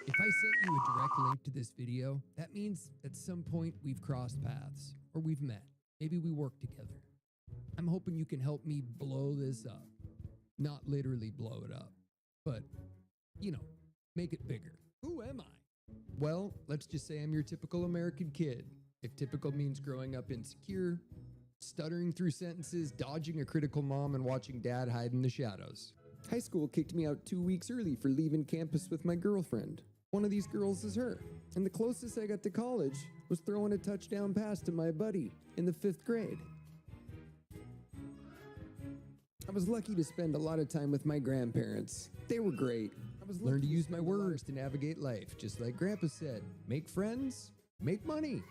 If I sent you a direct link to this video, that means at some point we've crossed paths, or we've met. Maybe we work together. I'm hoping you can help me blow this up. Not literally blow it up, but, make it bigger. Who am I? Well, let's just say I'm your typical American kid. If typical means growing up insecure, stuttering through sentences, dodging a critical mom, and watching dad hide in the shadows. High school kicked me out 2 weeks early for leaving campus with my girlfriend. One of these girls is her. And the closest I got to college was throwing a touchdown pass to my buddy in the 5th grade. I was lucky to spend a lot of time with my grandparents. They were great. I was learned to use my words to navigate life, just like Grandpa said. Make friends, make money.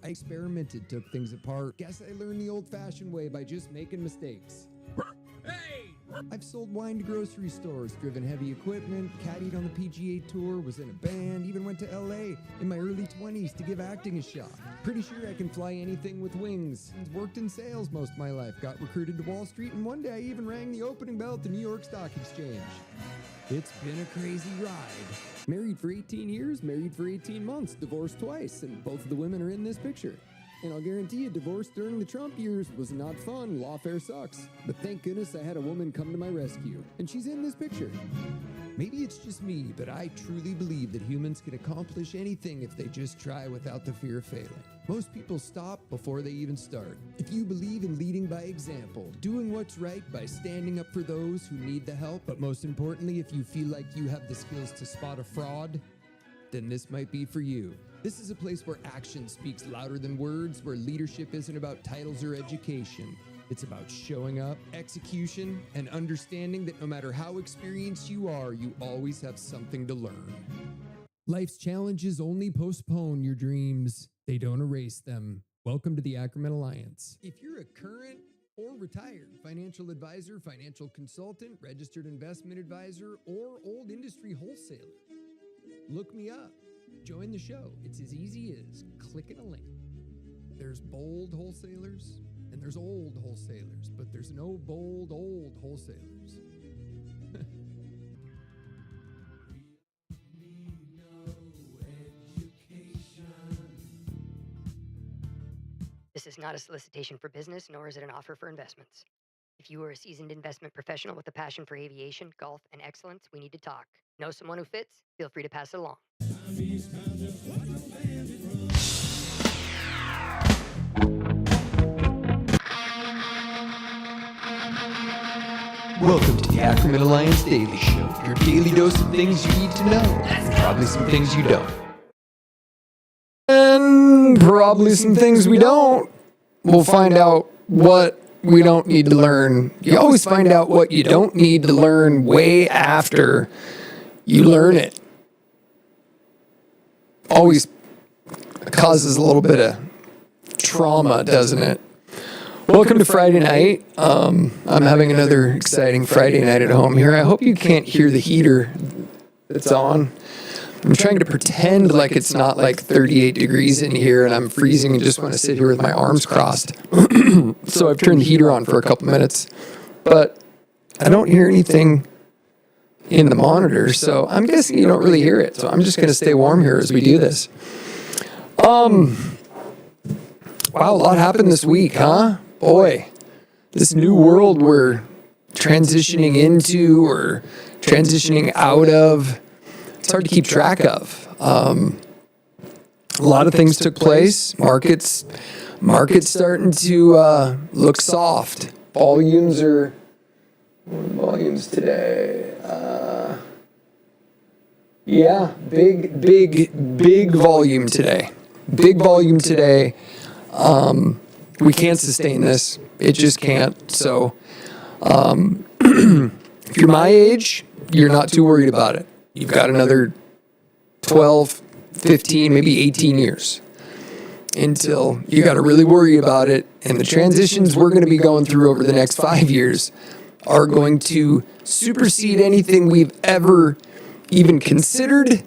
I experimented, took things apart. Guess I learned the old-fashioned way by just making mistakes. Hey! I've sold wine to grocery stores, driven heavy equipment, caddied on the PGA Tour, was in a band, even went to LA in my early 20s to give acting a shot. Pretty sure I can fly anything with wings. Worked in sales most of my life, got recruited to Wall Street, and one day I even rang the opening bell at the New York Stock Exchange. It's been a crazy ride. Married for 18 years, married for 18 months, divorced twice, and both of the women are in this picture. And I'll guarantee you, divorce during the Trump years was not fun. Lawfare sucks. But thank goodness I had a woman come to my rescue. And she's in this picture. Maybe it's just me, but I truly believe that humans can accomplish anything if they just try without the fear of failing. Most people stop before they even start. If you believe in leading by example, doing what's right by standing up for those who need the help, but most importantly, if you feel like you have the skills to spot a fraud, then this might be for you. This is a place where action speaks louder than words, where leadership isn't about titles or education. It's about showing up, execution, and understanding that no matter how experienced you are, you always have something to learn. Life's challenges only postpone your dreams. They don't erase them. Welcome to the Ackerman Alliance. If you're a current or retired financial advisor, financial consultant, registered investment advisor, or old industry wholesaler, look me up. Join the show. It's as easy as clicking a link. There's bold wholesalers and there's old wholesalers, but there's no bold old wholesalers. This is not a solicitation for business, nor is it an offer for investments. If you are a seasoned investment professional with a passion for aviation, golf, and excellence, we need to talk. Know someone who fits? Feel free to pass it along. Welcome to the Ackerman Alliance Daily Show, your daily dose of things you need to know, and probably some things you don't. And probably some things we don't. We'll find out what we don't need to learn. You always find out what you don't need to learn way after you learn it. Always causes a little bit of trauma, doesn't it? Welcome to Friday night. I'm having another exciting Friday night at home here. I hope you can't hear the heater that's on. I'm trying to pretend like it's not like 38 degrees in here and I'm freezing and just want to sit here with my arms crossed. So I've turned the heater on for a couple minutes, but I don't hear anything in the monitor, so I'm guessing you don't really hear it. So I'm just going to stay warm here as we do this. Wow, a lot happened this week, huh? Boy, this new world we're transitioning into or transitioning out of, it's hard to keep track of. A lot of things took place. Markets starting to look soft. Volumes are, what are the volumes today? Yeah, big volume today. Big volume today. We can't sustain this. It just can't. So, if you're my age, you're not too worried about it. You've got another 12, 15, maybe 18 years until you got to really worry about it. And the transitions we're going to be going through over the next 5 years are going to supersede anything we've ever even considered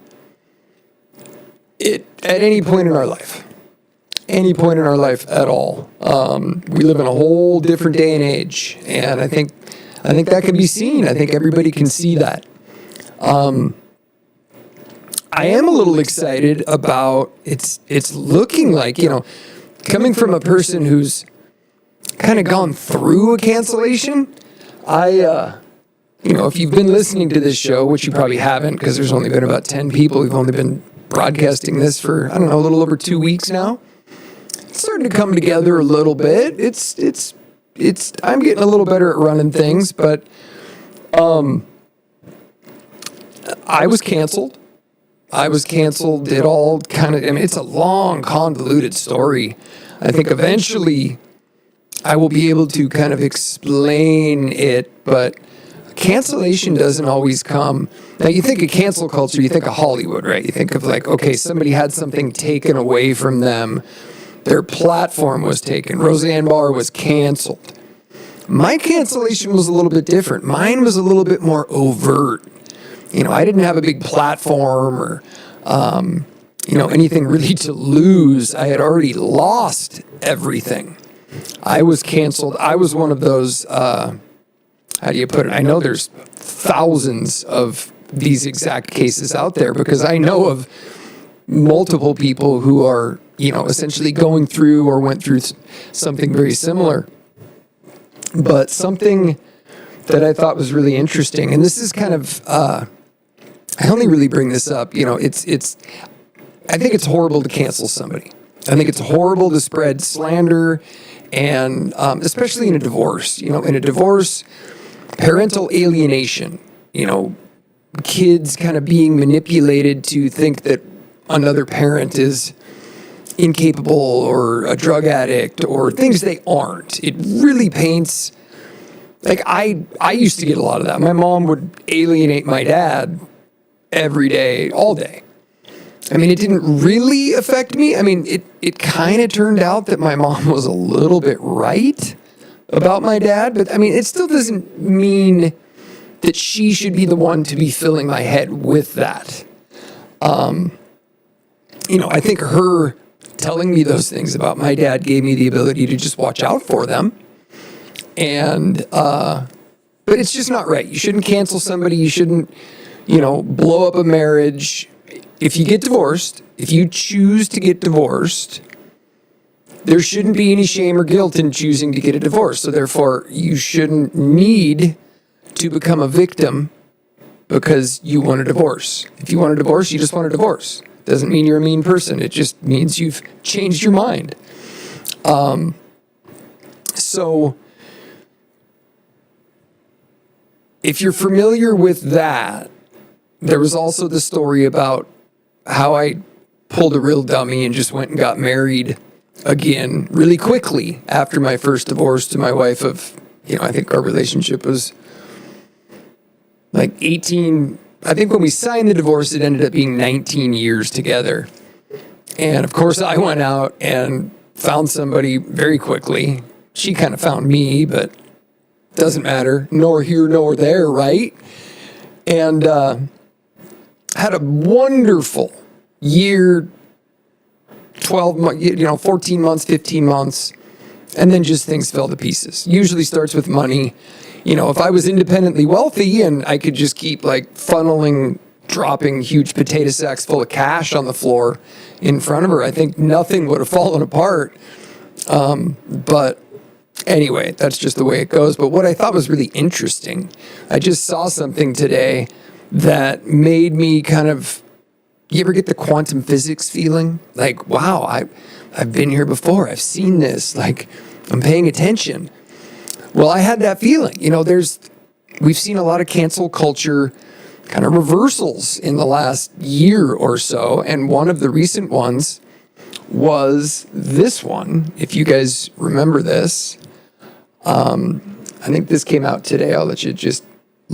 it at any point in our life. Any point in our life at all. We live in a whole different day and age, and I think that can be seen. I think everybody can see that. I am a little excited about it's looking like, coming from a person who's kind of gone through a cancellation. If you've been listening to this show, which you probably haven't, because there's only been about 10 people who've only been broadcasting this for, a little over 2 weeks now. It's starting to come together a little bit. I'm getting a little better at running things, but I was canceled. It all kind of, it's a long, convoluted story. I think eventually I will be able to kind of explain it, but cancellation doesn't always come. Now, you think of cancel culture, you think of Hollywood, right? You think of like, okay, somebody had something taken away from them. Their platform was taken. Roseanne Barr was canceled. My cancellation was a little bit different. Mine was a little bit more overt. I didn't have a big platform or, anything really to lose. I had already lost everything. I was canceled. I was one of those, how do you put it? I know there's thousands of these exact cases out there because I know of multiple people who are, essentially going through or went through something very similar. But something that I thought was really interesting, and this is kind of, I only really bring this up, I think it's horrible to cancel somebody. I think it's horrible to spread slander, and especially in a divorce. In a divorce, parental alienation, kids kind of being manipulated to think that another parent is incapable or a drug addict or things they aren't. It really paints, like I used to get a lot of that. My mom would alienate my dad every day, all day. It didn't really affect me. It kind of turned out that my mom was a little bit right about my dad, but it still doesn't mean that she should be the one to be filling my head with that. I think her telling me those things about my dad gave me the ability to just watch out for them. And, but it's just not right. You shouldn't cancel somebody. You shouldn't, blow up a marriage. If you get divorced, if you choose to get divorced, there shouldn't be any shame or guilt in choosing to get a divorce. So therefore, you shouldn't need to become a victim because you want a divorce. If you want a divorce, you just want a divorce. Doesn't mean you're a mean person. It just means you've changed your mind. So if you're familiar with that, there was also the story about how I pulled a real dummy and just went and got married again really quickly after my first divorce to my wife of, I think our relationship was like 18. I think when we signed the divorce, it ended up being 19 years together. And of course, I went out and found somebody very quickly. She kind of found me, but doesn't matter. Nor here nor there, right? And had a wonderful year, 12 months, 14 months, 15 months, and then just things fell to pieces. Usually starts with money. If I was independently wealthy and I could just keep dropping huge potato sacks full of cash on the floor in front of her, I think nothing would have fallen apart. But anyway, that's just the way it goes. But what I thought was really interesting, I just saw something today that made me kind of, you ever get the quantum physics feeling? Like, wow, I've been here before. I've seen this. Like, I'm paying attention. Well, I had that feeling. We've seen a lot of cancel culture kind of reversals in the last year or so. And one of the recent ones was this one. If you guys remember this, I think this came out today. I'll let you just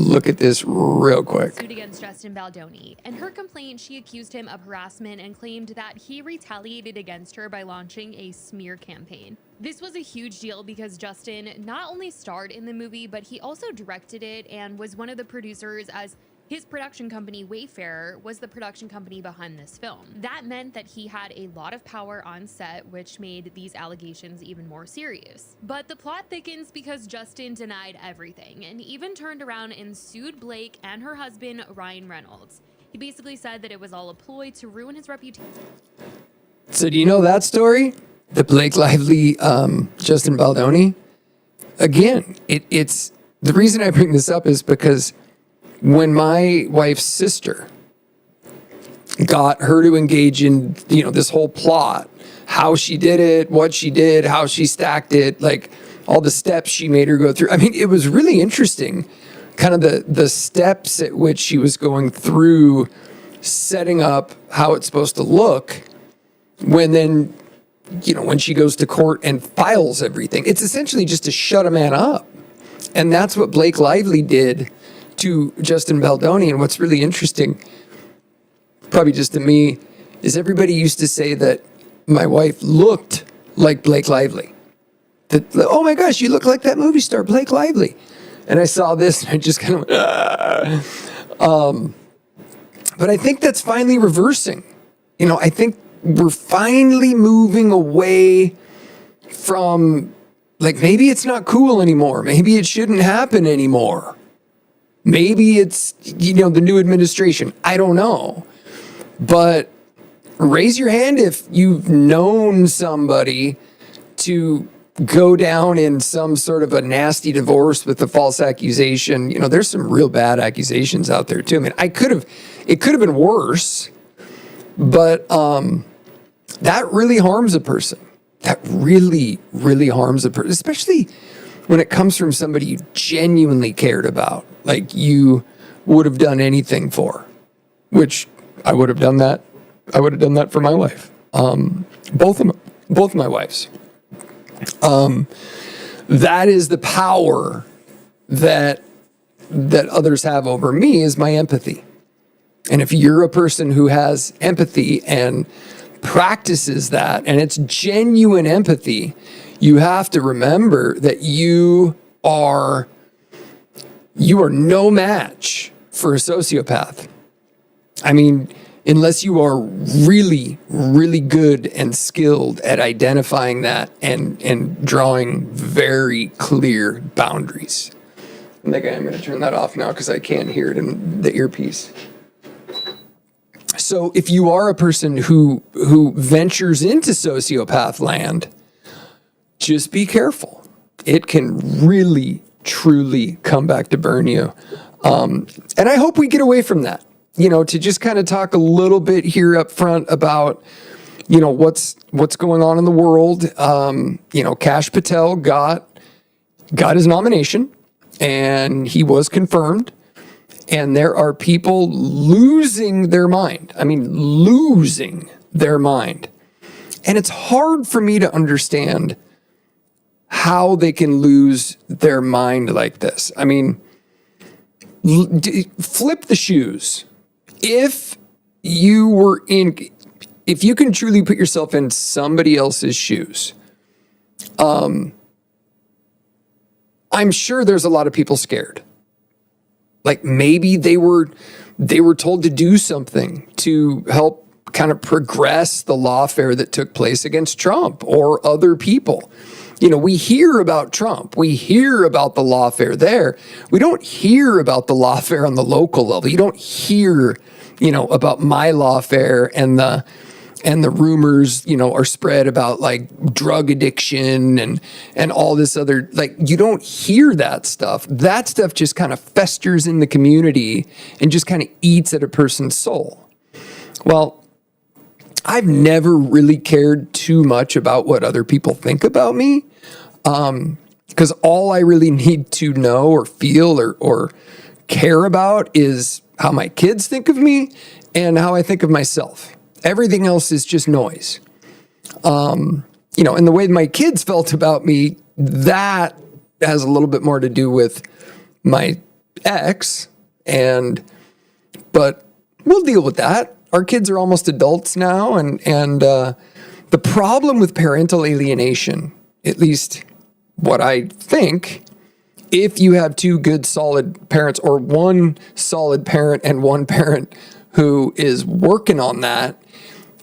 look at this real quick. Sued against Justin Baldoni. In her complaint, she accused him of harassment and claimed that he retaliated against her by launching a smear campaign. This was a huge deal because Justin not only starred in the movie, but he also directed it and was one of the producers, as his production company, Wayfarer, was the production company behind this film. That meant that he had a lot of power on set, which made these allegations even more serious. But the plot thickens because Justin denied everything and even turned around and sued Blake and her husband, Ryan Reynolds. He basically said that it was all a ploy to ruin his reputation. So do you know that story? The Blake Lively, Justin Baldoni? Again, it's the reason I bring this up is because when my wife's sister got her to engage in, this whole plot, how she did it, what she did, how she stacked it, like all the steps she made her go through. I mean, it was really interesting, kind of the steps at which she was going through setting up how it's supposed to look when then, when she goes to court and files everything. It's essentially just to shut a man up. And that's what Blake Lively did to Justin Baldoni. And what's really interesting, probably just to me, is everybody used to say that my wife looked like Blake Lively. That, oh my gosh, you look like that movie star, Blake Lively. And I saw this and I just kind of went, but I think that's finally reversing. I think we're finally moving away from, like, maybe it's not cool anymore. Maybe it shouldn't happen anymore. Maybe it's, the new administration. I don't know. But raise your hand if you've known somebody to go down in some sort of a nasty divorce with a false accusation. There's some real bad accusations out there too. I mean, it could have been worse, but that really harms a person. That really, really harms a person, especially when it comes from somebody you genuinely cared about, like you would have done anything for, which I would have done that. I would have done that for my wife. Both my wives. That is the power that others have over me, is my empathy. And if you're a person who has empathy and practices that, and it's genuine empathy, you have to remember that you are no match for a sociopath. I mean, unless you are really, really good and skilled at identifying that and drawing very clear boundaries. I think I'm going to turn that off now because I can't hear it in the earpiece. So if you are a person who ventures into sociopath land, just be careful. It can really, truly come back to burn you. And I hope we get away from that, to just kind of talk a little bit here up front about, what's going on in the world. Kash Patel got his nomination and he was confirmed. And there are people losing their mind. I mean, losing their mind. And it's hard for me to understand how they can lose their mind like this. I mean, flip the shoes. If you can truly put yourself in somebody else's shoes, I'm sure there's a lot of people scared. Like maybe they were told to do something to help kind of progress the lawfare that took place against Trump or other people. We hear about Trump. We hear about the lawfare there. We don't hear about the lawfare on the local level. You don't hear, about my lawfare and the rumors, are spread about like drug addiction and all this other, like, you don't hear that stuff. That stuff just kind of festers in the community and just kind of eats at a person's soul. Well, I've never really cared too much about what other people think about me. Because all I really need to know or feel or care about is how my kids think of me and how I think of myself. Everything else is just noise. And the way my kids felt about me, that has a little bit more to do with my X, but we'll deal with that. Our kids are almost adults now, and the problem with parental alienation, at least what I think, if you have two good solid parents or one solid parent and one parent who is working on that,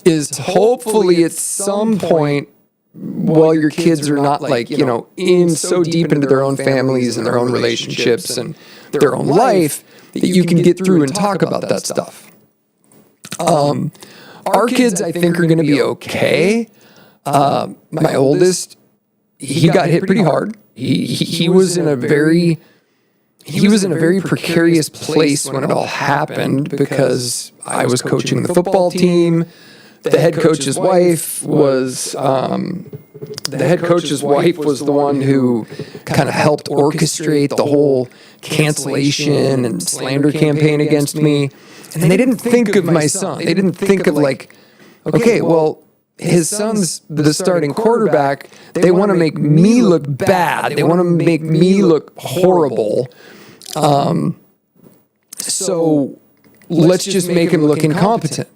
is hopefully at some point, while your kids are not like, in so deep into their own families and their own relationships and their own life, that you can get through and talk about that stuff. Our kids, I think, are going to be okay. My oldest, he got hit pretty hard. He was in a very precarious place when it all happened because I was coaching the football team. The head coach's wife was the one who kind of helped orchestrate the whole cancellation and slander campaign against me. And they didn't think of my son. They didn't think of like, okay, well, his son's the starting quarterback. They want to make me look bad. They want to make me look horrible. So let's just make him look incompetent.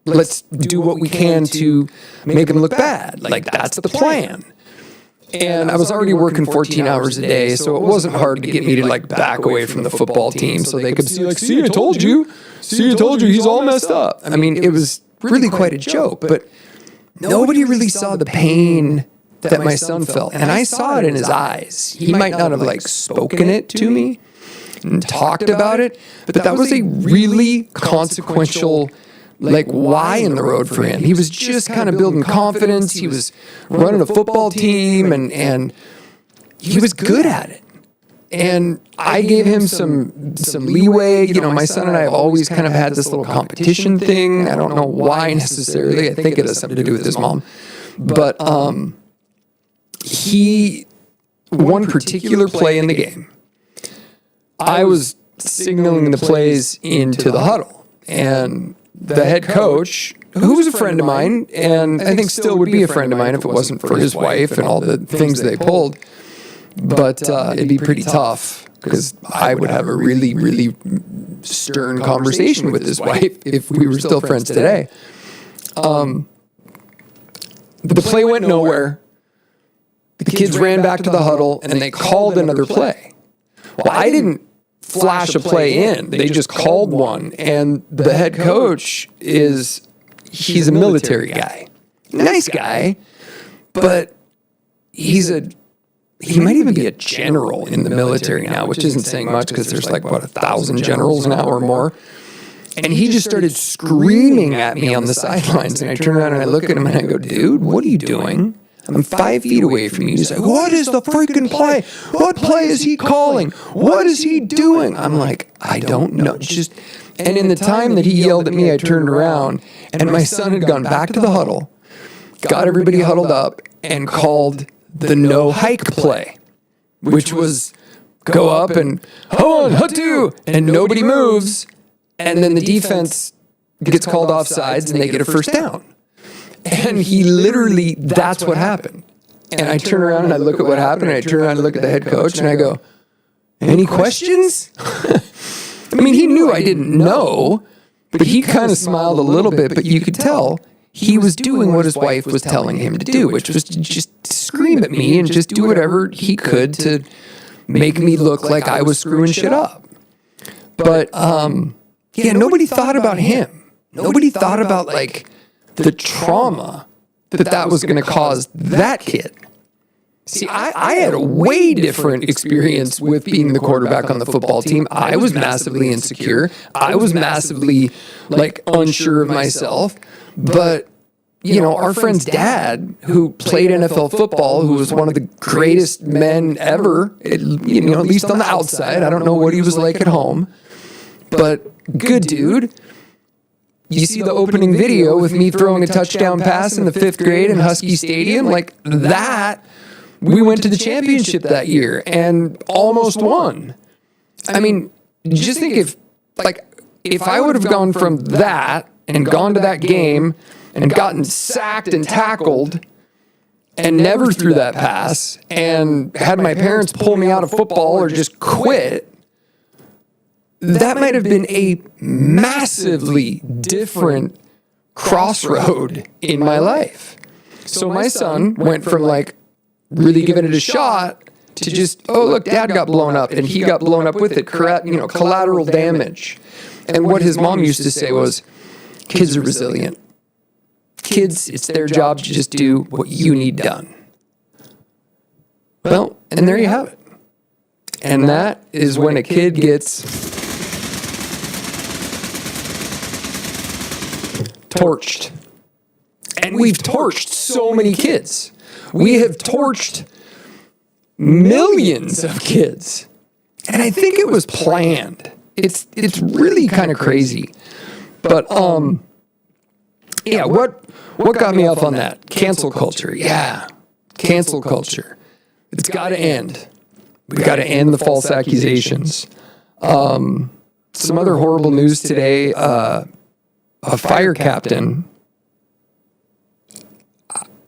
Let's do what we can to make him look bad. Like, that's the plan. And I was already working 14 hours a day, so it wasn't hard to get me to like back away from the football team so they could see like, see, I told you, he's all messed up. I mean, it was really quite a joke, but nobody really saw the pain that my son felt. And I saw it in his eyes. He might not have like spoken it to me and talked about it, but that was a really consequential like why in the road for him. He was just kind of building confidence. He was running a football team and he was good at it. And I gave him some leeway. My son and I have always kind of had this little competition thing. I don't know why necessarily. I think it has something to do with his mom. But one particular play in the game, I was signaling the plays into the huddle. And the head coach, who was a friend of mine, and I think still would be a friend of mine if it wasn't for his wife and all the things they pulled, but it'd be pretty tough because I would have a really, really stern conversation with his wife if we were still friends today. The play went nowhere. The kids ran back to the huddle, and they called another play. Well, I didn't flash a play in. They just called one, and the head coach he's a military guy. Nice guy, but he might even be a general in the military now, which isn't saying much because there's like, 1,000 generals now or more. And he just started screaming at me on the sidelines, and I turn around and I look at him and I go, dude, what are you doing? I'm 5 feet away from you. He's like, what is the freaking play? What play is he calling? What is he doing? I'm like, I don't know. And in the time that he yelled at me, I turned around, and my son had gone back to the huddle, got everybody huddled up, and called the no hike play, which was go up and on, hatu, and nobody moves, and then the defense gets called offsides and they get a first down. And he literally, that's what happened. And I turn around and I look at what happened, and I turn around and look at the head coach, and I go, any questions? I mean, he knew I didn't know, but he kind of smiled a little bit, but you could tell he was doing what his wife was telling him to do, which was to just scream at me and just do whatever he could to make me look like I was screwing shit up. But, nobody thought about him. Nobody thought about, like, the trauma that was going to cause that kid. See, I had a way different experience with being the quarterback on the football team. I was massively insecure. I was massively, unsure of myself. But, our friend's dad, who played NFL football, who was one of the greatest men ever, at least on the outside. I don't know what he was like at home. But good dude. You see the opening video with me throwing a touchdown pass in the 5th grade in Husky Stadium? Like that, we went to the championship that year and almost won. I mean, just think if I would have gone from that and gone to that game and gotten sacked and tackled and never threw that pass and had my parents pull me out of football or just quit, that might have been a massively different crossroad in my life. So my son went from like really giving it a shot to just, oh, look, dad got blown up, and he got blown up with it, collateral damage. And what his mom used to say was, kids are resilient. Kids, it's their job to just do what you need done. Well, and there you have it. And that is when a kid gets torched. And we've torched so many kids. We have torched millions of kids. And I think it was planned. It's really kind of crazy. But yeah, what got me off on that? Cancel culture. Yeah. Cancel culture. It's got to end. We've got to end the false accusations. Some other horrible news today. A fire captain,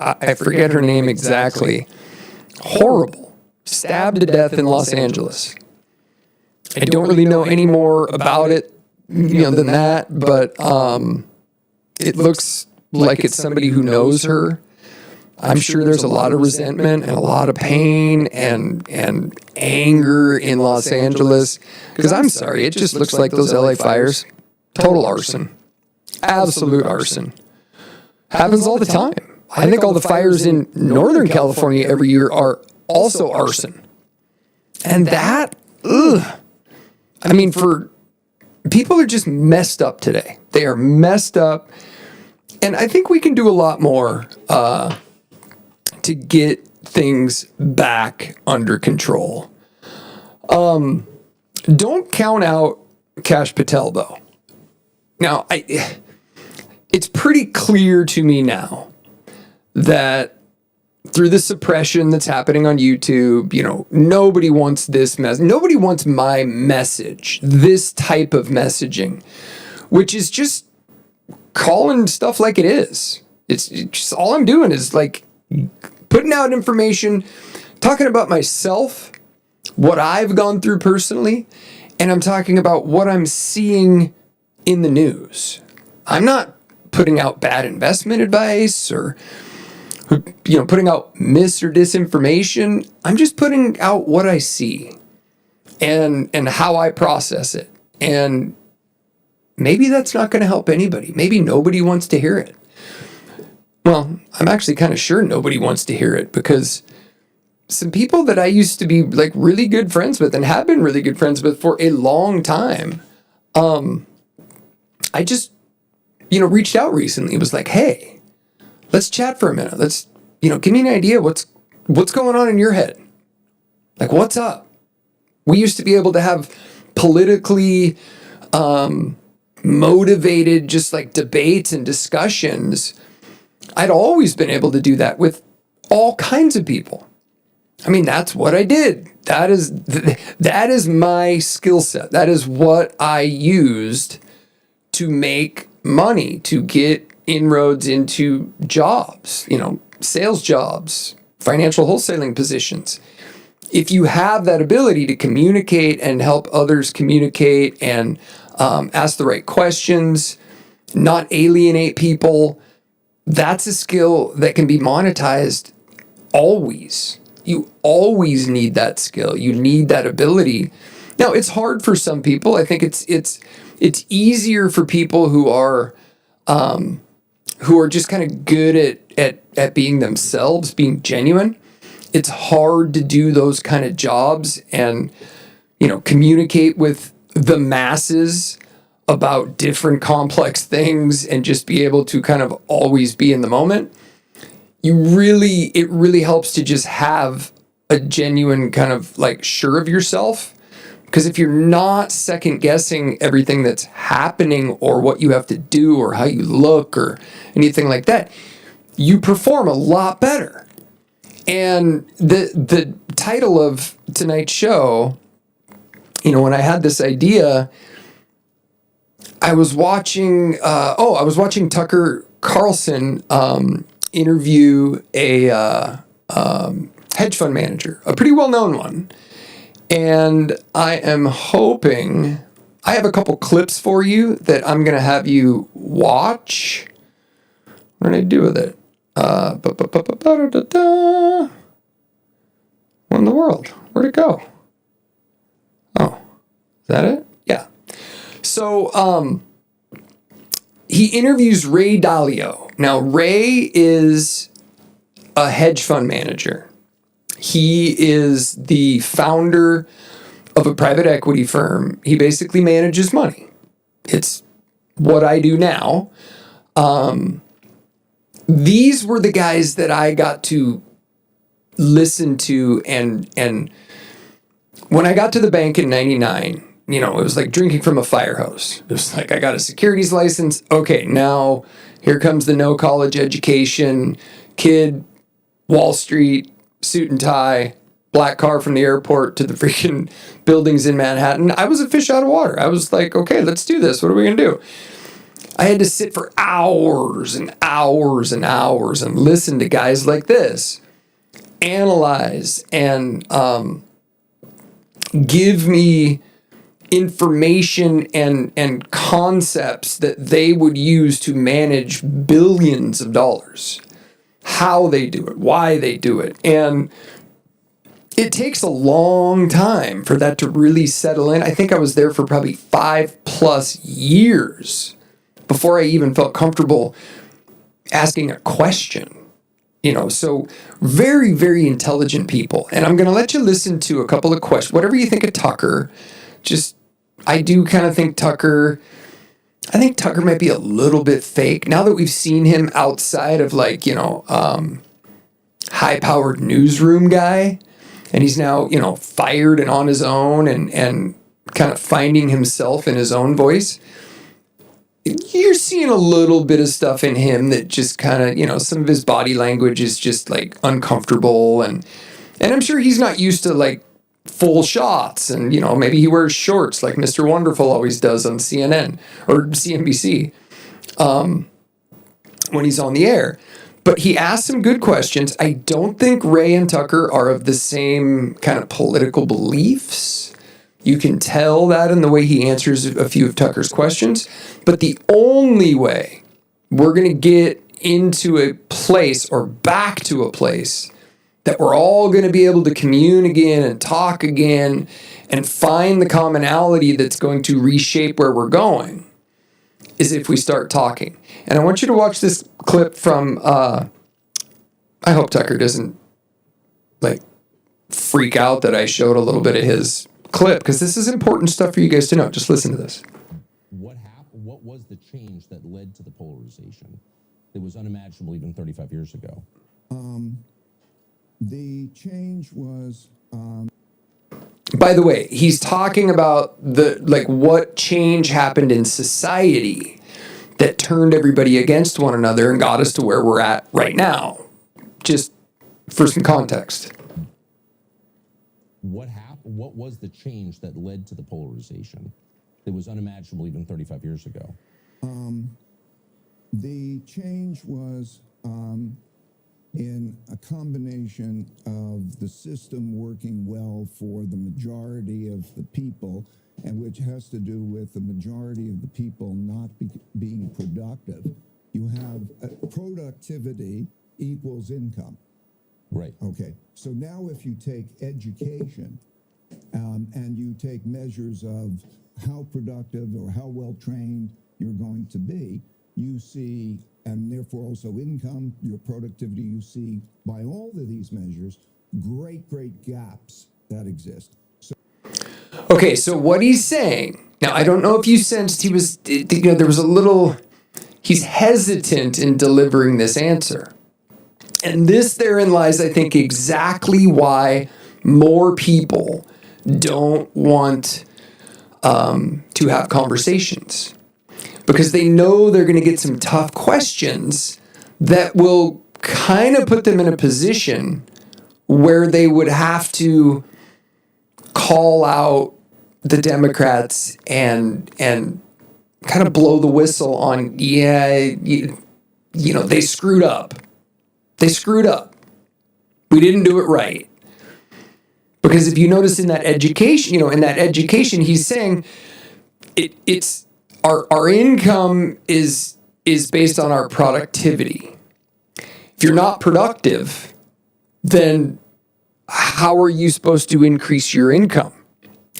I forget her name exactly, horrible, stabbed to death in Los Angeles. I don't really know any more about it, than that, but it looks like it's somebody who knows her. I'm sure there's a lot of resentment and a lot of pain and anger in Los Angeles, because I'm sorry, it just looks like those LA fires, total arson, absolute arson. Happens all the time. I think all the fires in Northern California every year are also arson. And that, I mean, for people are just messed up today. They are messed up. And I think we can do a lot more to get things back under control. Don't count out Kash Patel, though. Now, it's pretty clear to me now that through the suppression that's happening on YouTube, nobody wants this nobody wants my message, this type of messaging, which is just calling stuff like it is. It's just all I'm doing is like putting out information, talking about myself, what I've gone through personally, and I'm talking about what I'm seeing in the news. I'm not putting out bad investment advice or putting out mis or disinformation. I'm just putting out what I see and how I process it. And maybe that's not going to help anybody. Maybe nobody wants to hear it. Well, I'm actually kind of sure nobody wants to hear it, because some people that I used to be like really good friends with and have been really good friends with for a long time, I just, reached out recently. It was like, hey, let's chat for a minute. Let's, give me an idea. What's going on in your head? Like, what's up? We used to be able to have politically motivated, just like debates and discussions. I'd always been able to do that with all kinds of people. I mean, that's what I did. That is my skill set. That is what I used to make money, to get inroads into jobs, sales jobs, financial wholesaling positions. If you have that ability to communicate and help others communicate and ask the right questions, not alienate people, that's a skill that can be monetized always. You always need that skill. You need that ability. Now, it's hard for some people. I think it's easier for people who are just kind of good at being themselves, being genuine. It's hard to do those kind of jobs and, communicate with the masses about different complex things and just be able to kind of always be in the moment. It really helps to just have a genuine kind of like sure of yourself. Because if you're not second guessing everything that's happening or what you have to do or how you look or anything like that, you perform a lot better. And the title of tonight's show, when I had this idea, I was watching Tucker Carlson interview a hedge fund manager, a pretty well-known one. And I am hoping I have a couple clips for you that I'm going to have you watch. What did I do with it? What in the world? Where'd it go? Oh, is that it? Yeah. So, he interviews Ray Dalio. Now, Ray is a hedge fund manager. He is the founder of a private equity firm. He basically manages money. It's what I do now. These were the guys that I got to listen to, and when I got to the bank in 99, it was like drinking from a fire hose. It was like, I got a securities license. Okay, now here comes the no college education, kid, Wall Street, suit and tie, black car from the airport to the freaking buildings in Manhattan. I was a fish out of water. I was like, okay, let's do this. What are we going to do? I had to sit for hours and hours and hours and listen to guys like this analyze and give me information and concepts that they would use to manage billions of dollars, how they do it, why they do it. And it takes a long time for that to really settle in. I think I was there for probably 5+ years before I even felt comfortable asking a question. So very, very intelligent people. And I'm going to let you listen to a couple of questions. Whatever you think of Tucker, I do kind of think Tucker might be a little bit fake. Now that we've seen him outside of high-powered newsroom guy, and he's now, fired and on his own and kind of finding himself in his own voice, you're seeing a little bit of stuff in him that just kind of, some of his body language is just like uncomfortable. And I'm sure he's not used to like full shots. And, maybe he wears shorts like Mr. Wonderful always does on CNN or CNBC when he's on the air. But he asked some good questions. I don't think Ray and Tucker are of the same kind of political beliefs. You can tell that in the way he answers a few of Tucker's questions. But the only way we're going to get into a place or back to a place that we're all going to be able to commune again and talk again and find the commonality that's going to reshape where we're going is if we start talking. And I want you to watch this clip from, I hope Tucker doesn't freak out that I showed a little bit of his clip, because this is important stuff for you guys to know. Just listen to this. What happened? What was the change that led to the polarization? It was unimaginable even 35 years ago. The change was. By the way, he's talking about what change happened in society that turned everybody against one another and got us to where we're at right now. Just for some context. What happened? What was the change that led to the polarization? It was unimaginable even 35 years ago. The change was in a combination of the system working well for the majority of the people, and which has to do with the majority of the people not being productive. You have productivity equals income. Right. Okay. So now if you take education and you take measures of how productive or how well trained you're going to be, you see, and therefore also income, your productivity, you see by all of these measures, great gaps that exist. Okay, so what he's saying, now I don't know if you sensed he was, there was a little, he's hesitant in delivering this answer. And this therein lies, I think, exactly why more people don't want to have conversations. Because they know they're going to get some tough questions that will kind of put them in a position where they would have to call out the Democrats and kind of blow the whistle on, they screwed up. They screwed up. We didn't do it right. Because if you notice in that education, he's saying it's our income is based on our productivity. If you're not productive, then how are you supposed to increase your income?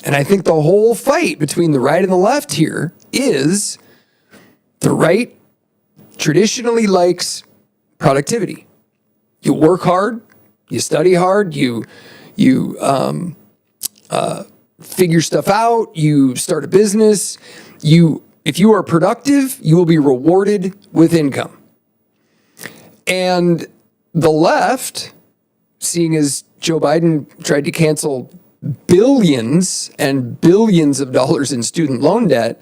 And I think the whole fight between the right and the left here is the right traditionally likes productivity. You work hard, you study hard, you figure stuff out, you start a business. If you are productive, you will be rewarded with income. And the left, seeing as Joe Biden tried to cancel billions and billions of dollars in student loan debt,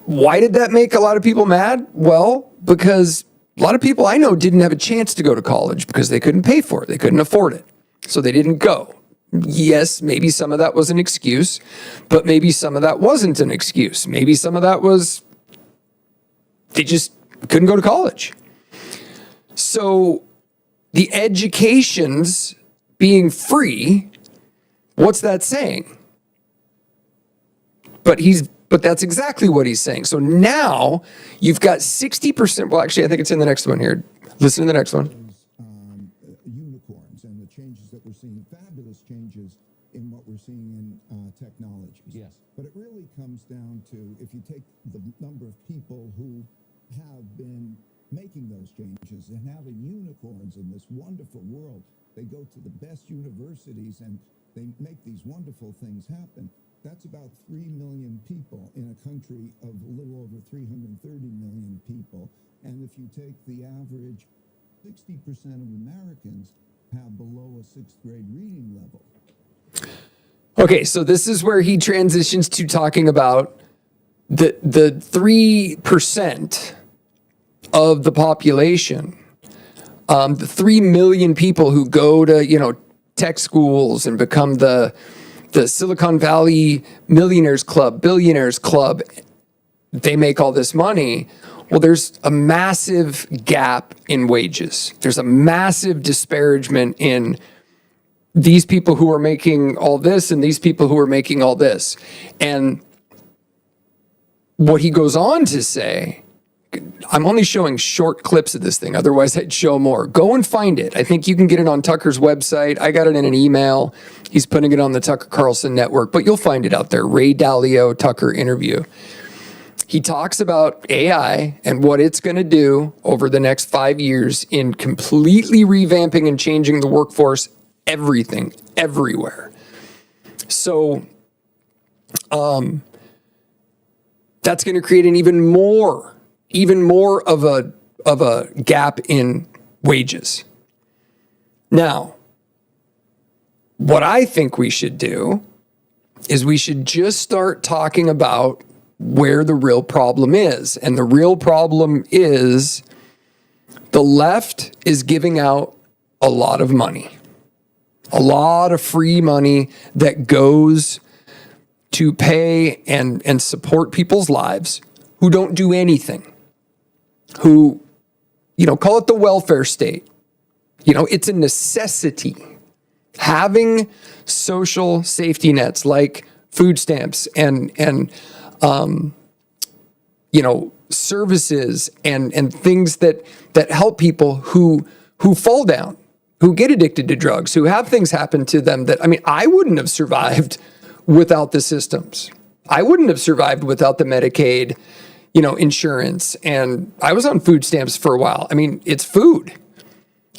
why did that make a lot of people mad? Well, because a lot of people I know didn't have a chance to go to college because they couldn't pay for it. They couldn't afford it. So they didn't go. Yes, maybe some of that was an excuse, but maybe some of that wasn't an excuse. Maybe some of that was they just couldn't go to college. So the education's being free, what's that saying? But that's exactly what he's saying. So now you've got 60%. Well, actually, I think it's in the next one here. Listen to the next one. Unicorns and the changes that we're seeing, fabulous changes in what we're seeing in technologies. Yes. But it really comes down to, if you take the number of people who have been making those changes and having unicorns in this wonderful world, they go to the best universities and they make these wonderful things happen. That's about 3 million people in a country of a little over 330 million people. And if you take the average, 60% of Americans have below a 6th grade reading level. Okay, so this is where he transitions to talking about the 3% of the population, the 3 million people who go to, tech schools and become the Silicon Valley Millionaires Club, Billionaires Club. They make all this money. Well, there's a massive gap in wages. There's a massive disparagement in these people who are making all this and these people who are making all this. And what he goes on to say, I'm only showing short clips of this thing. Otherwise, I'd show more. Go and find it. I think you can get it on Tucker's website. I got it in an email. He's putting it on the Tucker Carlson network, but you'll find it out there. Ray Dalio, Tucker interview. He talks about AI and what it's going to do over the next 5 years in completely revamping and changing the workforce, everything, everywhere. So, that's going to create an even more of a gap in wages. Now, what I think we should do is we should just start talking about where the real problem is. And the real problem is the left is giving out a lot of money, a lot of free money that goes to pay and support people's lives who don't do anything, who, call it the welfare state. It's a necessity. Having social safety nets like food stamps and services and things that help people who fall down, who get addicted to drugs, who have things happen to them that, I wouldn't have survived without the systems. I wouldn't have survived without the Medicaid, insurance. And I was on food stamps for a while. It's food.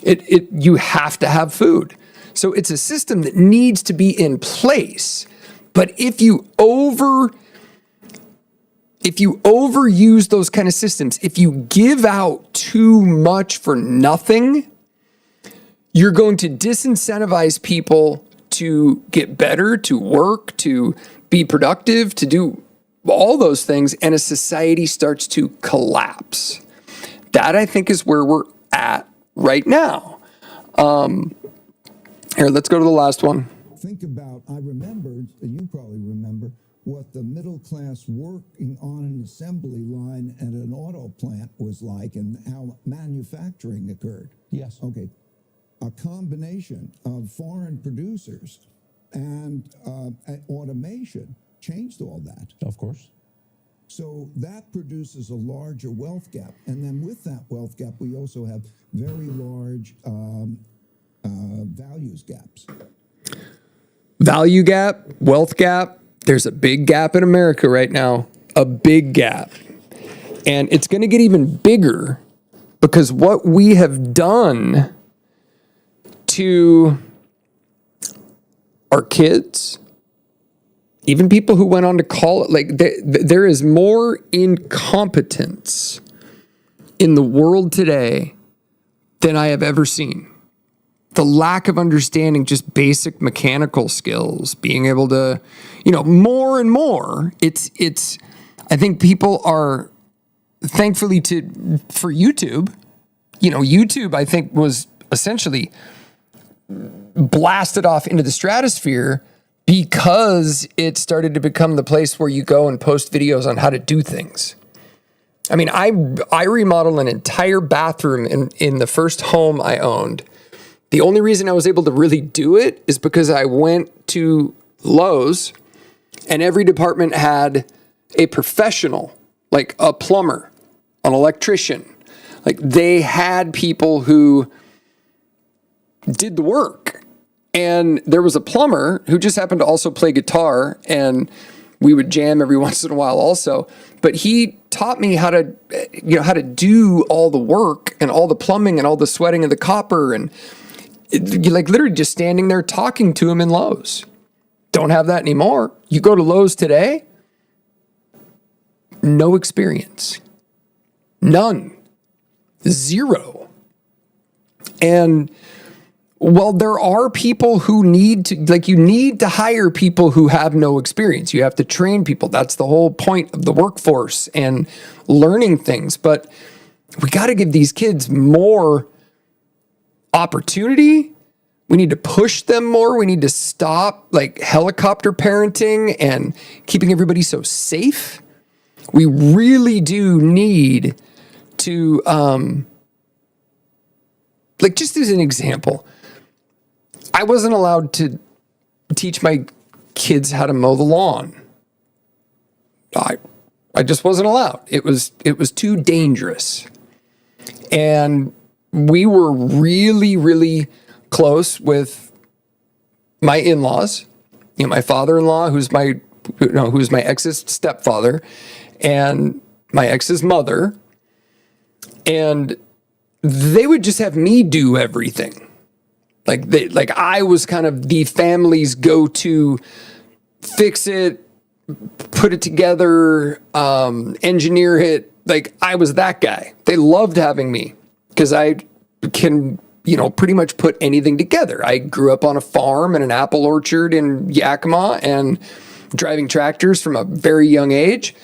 You have to have food. So it's a system that needs to be in place. But if you overuse those kind of systems, if you give out too much for nothing, you're going to disincentivize people to get better, to work, to be productive, to do all those things, and a society starts to collapse. That, I think, is where we're at right now. Here, let's go to the last one. Think about, I remembered, and you probably remember, what the middle class working on an assembly line at an auto plant was like and how manufacturing occurred. Yes. Okay. A combination of foreign producers and automation changed all that. Of course. So that produces a larger wealth gap. And then with that wealth gap, we also have very large values gaps. Value gap, wealth gap. There's a big gap in America right now, a big gap. And it's going to get even bigger because what we have done to our kids, even people who went on to college, like there is more incompetence in the world today than I have ever seen. The lack of understanding just basic mechanical skills, being able to, more and more, I think people are, thankfully for YouTube, YouTube, I think, was essentially blasted off into the stratosphere because it started to become the place where you go and post videos on how to do things. I mean, I remodeled an entire bathroom in the first home I owned. The only reason I was able to really do it is because I went to Lowe's and every department had a professional, like a plumber, an electrician. Like they had people who did the work. And there was a plumber who just happened to also play guitar, and we would jam every once in a while also. But he taught me how to do all the work and all the plumbing and all the sweating of the copper, and like literally just standing there talking to him in Lowe's. Don't have that anymore. You go to Lowe's today, no experience. None. Zero. And well, there are people who you need to hire people who have no experience. You have to train people. That's the whole point of the workforce and learning things. But we got to give these kids more opportunity. We need to push them more. We need to stop like helicopter parenting and keeping everybody so safe. We really do need to, just as an example, I wasn't allowed to teach my kids how to mow the lawn. I just wasn't allowed. It was too dangerous. And we were really, really close with my in-laws, my father-in-law, who's my ex's stepfather, and my ex's mother. And they would just have me do everything. Like I was kind of the family's go-to fix it, put it together, engineer it. Like I was that guy. They loved having me because I can, pretty much put anything together. I grew up on a farm and an apple orchard in Yakima and driving tractors from a very young age.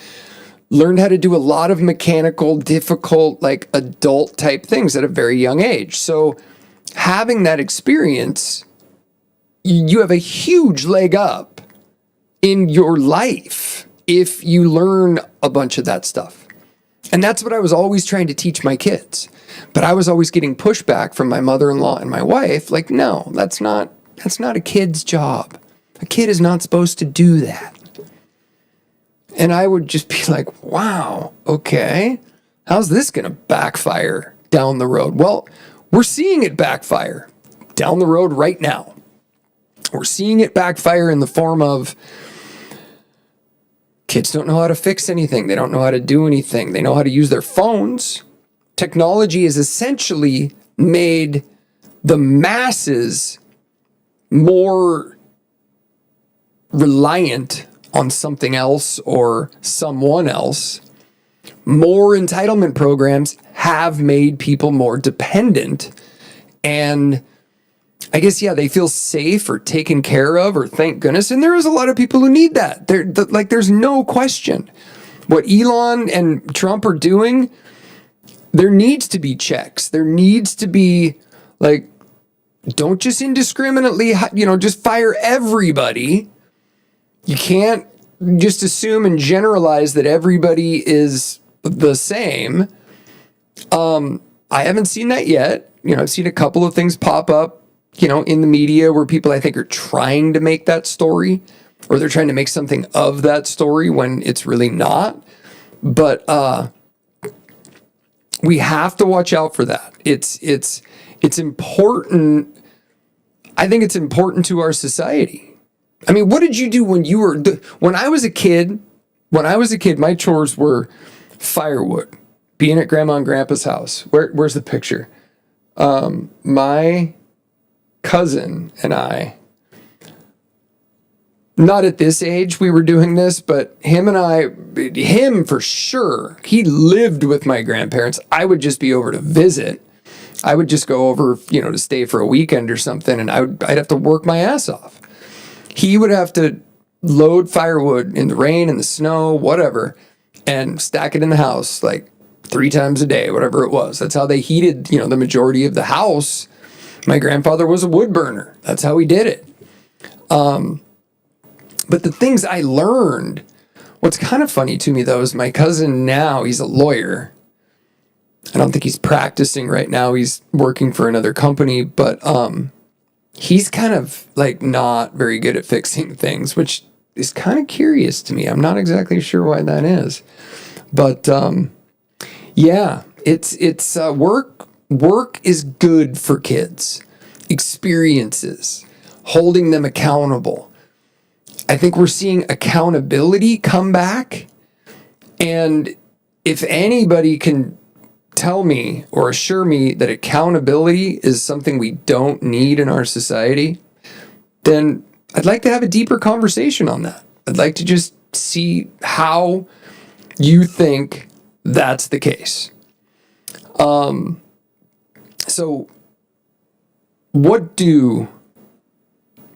Learned how to do a lot of mechanical, difficult, like adult type things at a very young age. So having that experience, you have a huge leg up in your life if you learn a bunch of that stuff. And that's what I was always trying to teach my kids. But I was always getting pushback from my mother-in-law and my wife. Like, no, that's not a kid's job. A kid is not supposed to do that. And I would just be like, wow, okay, how's this going to backfire down the road? Well, we're seeing it backfire down the road right now. We're seeing it backfire in the form of kids don't know how to fix anything. They don't know how to do anything. They know how to use their phones. Technology has essentially made the masses more reliant on something else or someone else. More entitlement programs have made people more dependent. And I guess, they feel safe or taken care of or thank goodness. And there is a lot of people who need that. There's no question. What Elon and Trump are doing, there needs to be checks. There needs to be don't just indiscriminately, just fire everybody. You can't just assume and generalize that everybody is the same. I haven't seen that yet. I've seen a couple of things pop up, in the media where people I think are trying to make that story or they're trying to make something of that story when it's really not. But we have to watch out for that. It's important. I think it's important to our society. I mean, what did you do when you were when I was a kid? When I was a kid, my chores were firewood, being at Grandma and Grandpa's house. Where's the picture? My cousin and I, not at this age we were doing this, but him for sure, he lived with my grandparents. I would just be over to visit. I would just go over, to stay for a weekend or something, and I'd have to work my ass off. He would have to load firewood in the rain and the snow, whatever, and stack it in the house like 3 times a day, whatever it was. That's how they heated, the majority of the house. My grandfather was a wood burner. That's how he did it. But the things I learned, what's kind of funny to me, though, is my cousin now, he's a lawyer. I don't think he's practicing right now. He's working for another company, but he's kind of like not very good at fixing things, which is kind of curious to me. I'm not exactly sure why that is. But yeah, it's work. Work is good for kids. Experiences, holding them accountable. I think we're seeing accountability come back. And if anybody can tell me or assure me that accountability is something we don't need in our society, then I'd like to have a deeper conversation on that. I'd like to just see how you think that's the case. So what do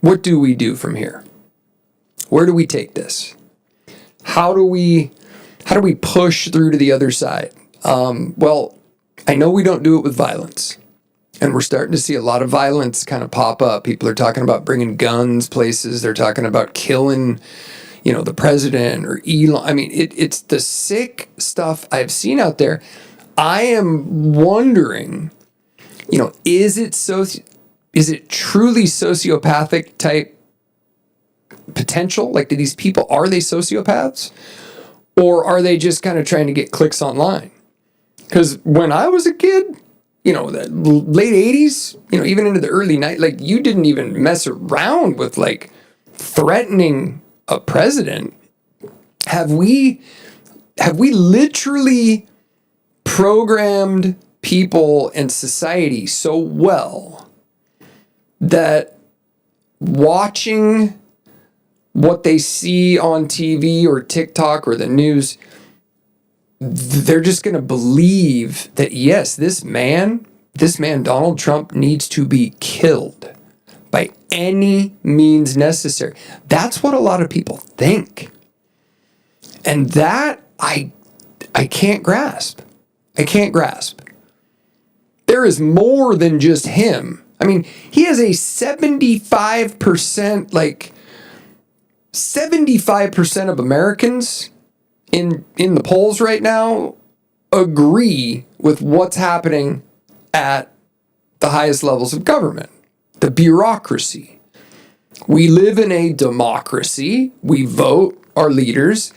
we do from here? Where do we take this? How do we push through to the other side? Well, I know we don't do it with violence, and we're starting to see a lot of violence kind of pop up. People are talking about bringing guns places. They're talking about killing, the president or Elon. I mean, it's the sick stuff I've seen out there. I am wondering, is it truly sociopathic type potential? Like, are they sociopaths? Or are they just kind of trying to get clicks online? Because when I was a kid, the late 80s, even into the early 90s, like, you didn't even mess around with, like, threatening a president. Have we literally programmed people and society so well that watching what they see on TV or TikTok or the news, they're just going to believe that, yes, this man, Donald Trump, needs to be killed by any means necessary. That's what a lot of people think. And that I can't grasp. I can't grasp. There is more than just him. I mean, he has a 75% of Americans in the polls right now agree with what's happening at the highest levels of government, the bureaucracy. We live in a democracy. We vote our leaders.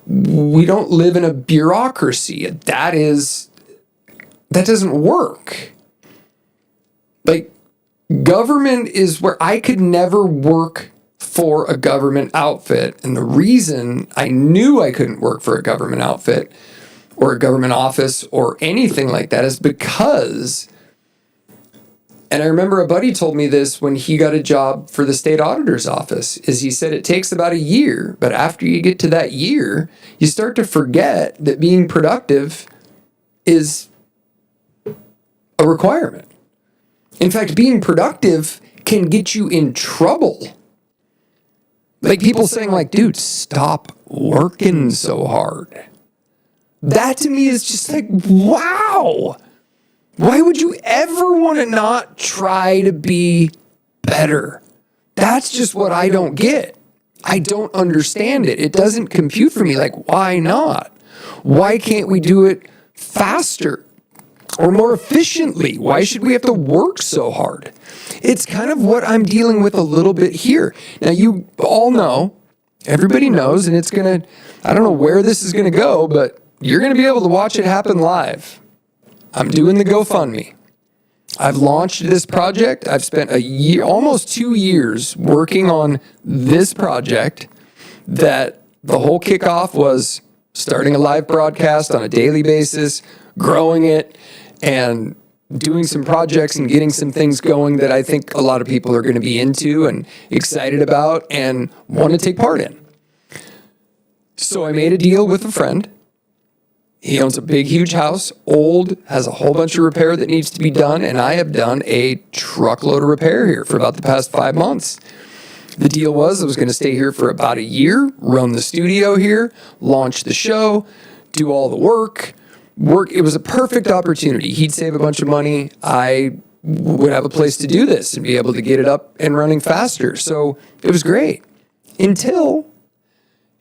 We don't live in a bureaucracy. That doesn't work. Like, government is where I could never work for a government outfit. And the reason I knew I couldn't work for a government outfit or a government office or anything like that is because, and I remember a buddy told me this when he got a job for the state auditor's office, is he said it takes about a year, but after you get to that year, you start to forget that being productive is a requirement. In fact, being productive can get you in trouble. Like, people saying, like, dude, stop working so hard. That to me is just like, wow. Why would you ever want to not try to be better? That's just what I don't get. I don't understand it. It doesn't compute for me. Like, why not? Why can't we do it faster or more efficiently? Why should we have to work so hard? It's kind of what I'm dealing with a little bit here. Now, you all know Everybody knows, and it's going to, I don't know where this is going to go, but you're going to be able to watch it happen live. I'm doing the GoFundMe. I've launched this project. I've spent a year, almost 2 years working on this project that the whole kickoff was starting a live broadcast on a daily basis, growing it, and doing some projects and getting some things going that I think a lot of people are going to be into and excited about and want to take part in. So I made a deal with a friend. He owns a big, huge house, old, has a whole bunch of repair that needs to be done, and I have done a truckload of repair here for about the past 5 months. The deal was I was going to stay here for about a year, run the studio here, launch the show, do all the work. It was a perfect opportunity. He'd save a bunch of money. I would have a place to do this and be able to get it up and running faster. So it was great. Until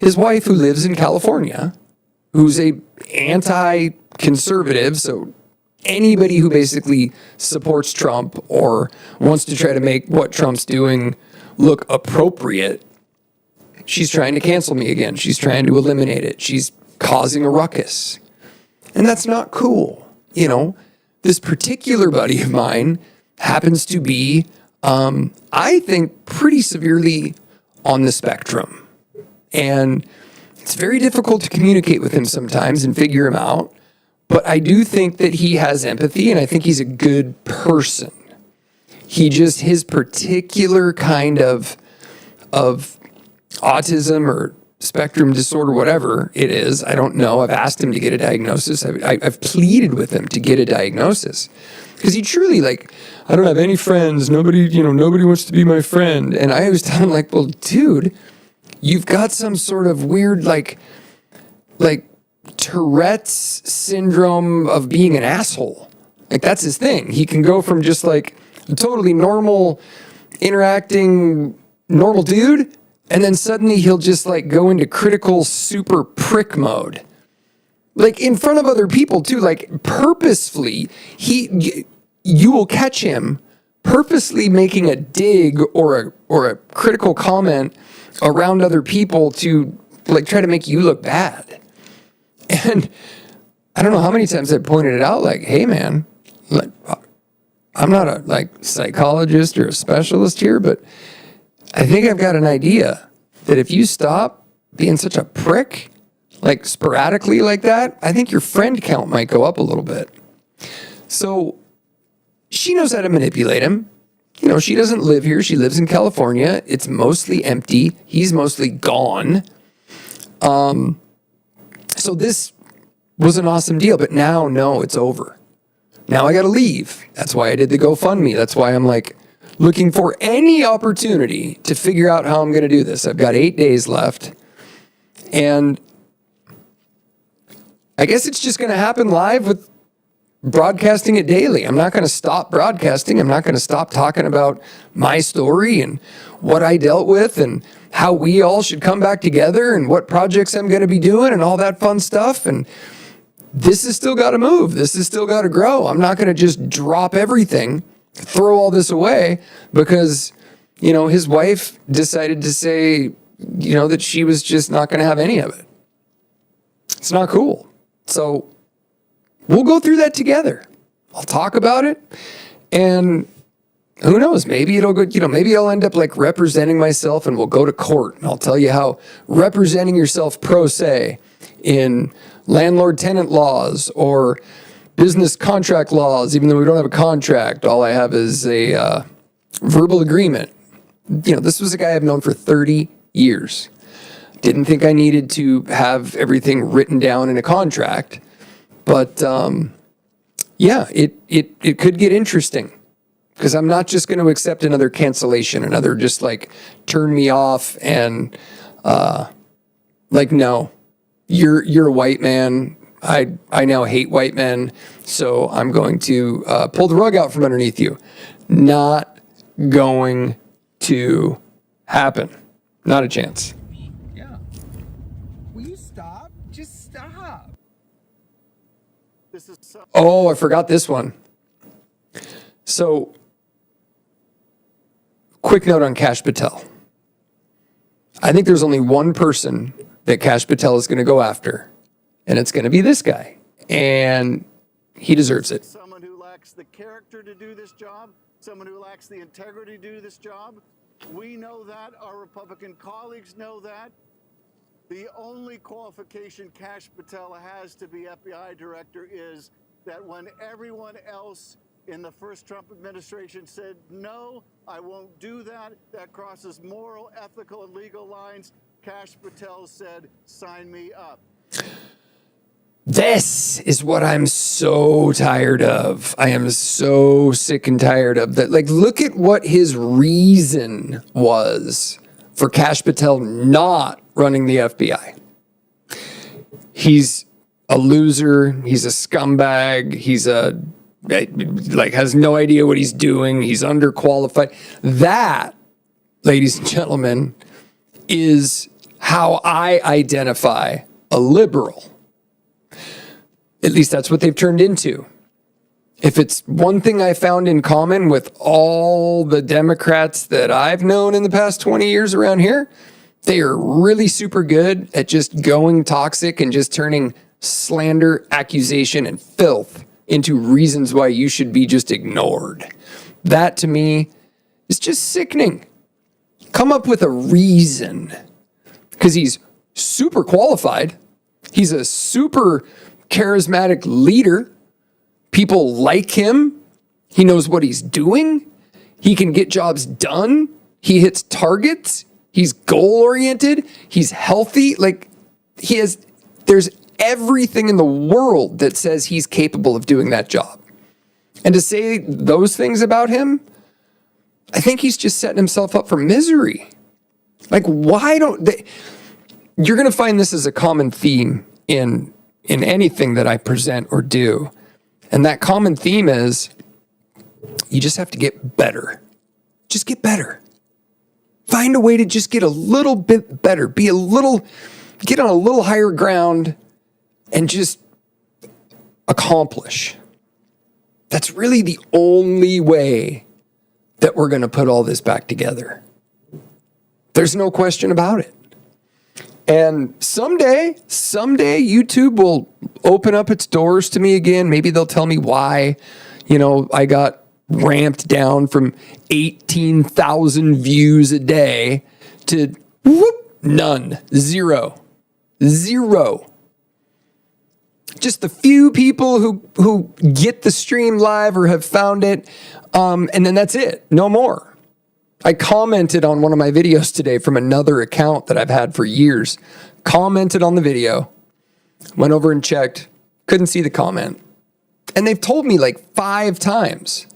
his wife, who lives in California, who's a anti-conservative, so anybody who basically supports Trump or wants to try to make what Trump's doing look appropriate, she's trying to cancel me again. She's trying to eliminate it. She's causing a ruckus. And that's not cool. You know, this particular buddy of mine happens to be, I think, pretty severely on the spectrum. And it's very difficult to communicate with him sometimes and figure him out. But I do think that he has empathy, and I think he's a good person. His particular kind of autism or spectrum disorder, whatever it is, I don't know. I've asked him to get a diagnosis. I've pleaded with him to get a diagnosis because he truly, like, I don't have any friends. Nobody wants to be my friend. And I always tell him, like, well, dude, you've got some sort of weird, like Tourette's syndrome of being an asshole. Like, that's his thing. He can go from just like a totally normal, interacting, normal dude, and then suddenly he'll just like go into critical super prick mode. Like in front of other people too, like purposefully, you will catch him purposely making a dig or a critical comment around other people to like try to make you look bad. And I don't know how many times I pointed it out, like, hey man, like, I'm not a like psychologist or a specialist here, but I think I've got an idea that if you stop being such a prick, like sporadically like that, I think your friend count might go up a little bit. So she knows how to manipulate him. You know, she doesn't live here. She lives in California. It's mostly empty. He's mostly gone. So this was an awesome deal, but now, no, it's over. Now I got to leave. That's why I did the GoFundMe. That's why I'm like looking for any opportunity to figure out how I'm going to do this. I've got 8 days left. And I guess it's just going to happen live with broadcasting it daily. I'm not going to stop broadcasting. I'm not going to stop talking about my story and what I dealt with and how we all should come back together and what projects I'm going to be doing and all that fun stuff. And this has still got to move. This has still got to grow. I'm not going to just drop everything, throw all this away because, you know, his wife decided to say, you know, that she was just not going to have any of it. It's not cool. So we'll go through that together. I'll talk about it. And who knows, maybe it'll go, you know, maybe I'll end up like representing myself and we'll go to court. And I'll tell you how representing yourself pro se in landlord-tenant laws or business contract laws, even though we don't have a contract, all I have is a verbal agreement. You know, this was a guy I've known for 30 years. Didn't think I needed to have everything written down in a contract. But yeah, it could get interesting because I'm not just going to accept another cancellation, another just like turn me off and like, no, you're a white man. I now hate white men, so I'm going to pull the rug out from underneath you. Not going to happen. Not a chance. Yeah. Will you stop? Just stop. This is so. Oh, I forgot this one. So, quick note on Cash Patel. I think there's only one person that Kash Patel is going to go after, and it's going to be this guy. And he deserves it. Someone who lacks the character to do this job, someone who lacks the integrity to do this job. We know that. Our Republican colleagues know that. The only qualification Kash Patel has to be FBI director is that when everyone else in the first Trump administration said, no, I won't do that, that crosses moral, ethical, and legal lines, Kash Patel said, sign me up. This is what I'm so tired of. I am so sick and tired of that. Like, look at what his reason was for Kash Patel not running the FBI. He's a loser. He's a scumbag. He's has no idea what he's doing. He's underqualified. That, ladies and gentlemen, is how I identify a liberal. At least that's what they've turned into. If it's one thing I found in common with all the Democrats that I've known in the past 20 years around here, they are really super good at just going toxic and just turning slander, accusation, and filth into reasons why you should be just ignored. That, to me, is just sickening. Come up with a reason. Because he's super qualified. He's a super charismatic leader. People like him. He knows what he's doing. He can get jobs done. He hits targets. He's goal-oriented. He's healthy. Like, there's everything in the world that says he's capable of doing that job. And to say those things about him, I think he's just setting himself up for misery. Like, why don't they... You're going to find this as a common theme in anything that I present or do. And that common theme is you just have to get better. Just get better. Find a way to just get a little bit better. Get on a little higher ground and just accomplish. That's really the only way that we're going to put all this back together. There's no question about it. And someday YouTube will open up its doors to me again. Maybe they'll tell me why, I got ramped down from 18,000 views a day to none, zero. Just the few people who get the stream live or have found it, and then that's it, no more. I commented on one of my videos today from another account that I've had for years. Commented on the video, went over and checked, couldn't see the comment. And they've told me like 5 times,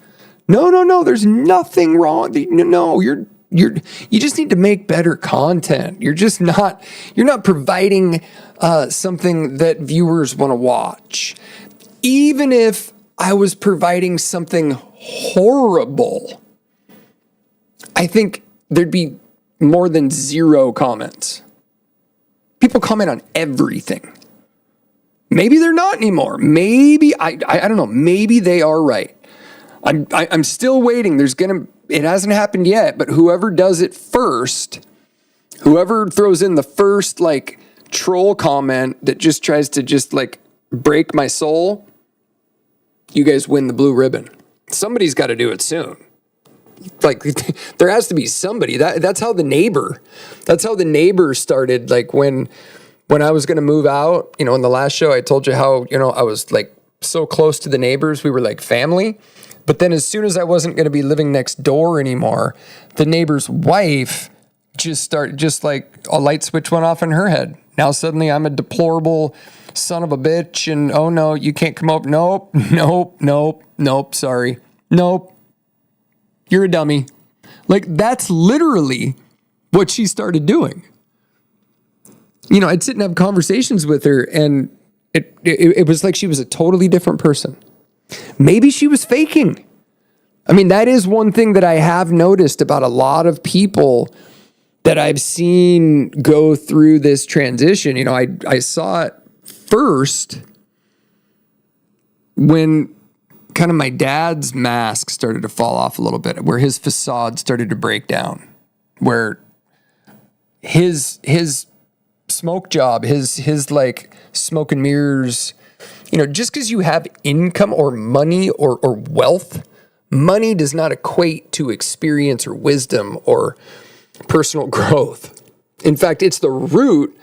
no, there's nothing wrong. No, you just need to make better content. You're not providing something that viewers want to watch. Even if I was providing something horrible, I think there'd be more than 0 comments. People comment on everything. Maybe they're not anymore. Maybe, I don't know, maybe they are right. I'm still waiting. It hasn't happened yet, but whoever does it first, whoever throws in the first troll comment that just tries to break my soul, you guys win the blue ribbon. Somebody's got to do it soon. There has to be somebody. That's how the neighbor started. When I was going to move out, in the last show, I told you how, I was so close to the neighbors. We were like family. But then as soon as I wasn't going to be living next door anymore, the neighbor's wife just like a light switch went off in her head. Now suddenly I'm a deplorable son of a bitch. And oh no, you can't come over. Nope. Sorry. Nope. You're a dummy. That's literally what she started doing. I'd sit and have conversations with her, and it was like she was a totally different person. Maybe she was faking. I mean, that is one thing that I have noticed about a lot of people that I've seen go through this transition. I saw it first when kind of my dad's mask started to fall off a little bit, where his facade started to break down, where his smoke job, his like smoke and mirrors, just because you have income or money or wealth, money does not equate to experience or wisdom or personal growth. In fact, it's the root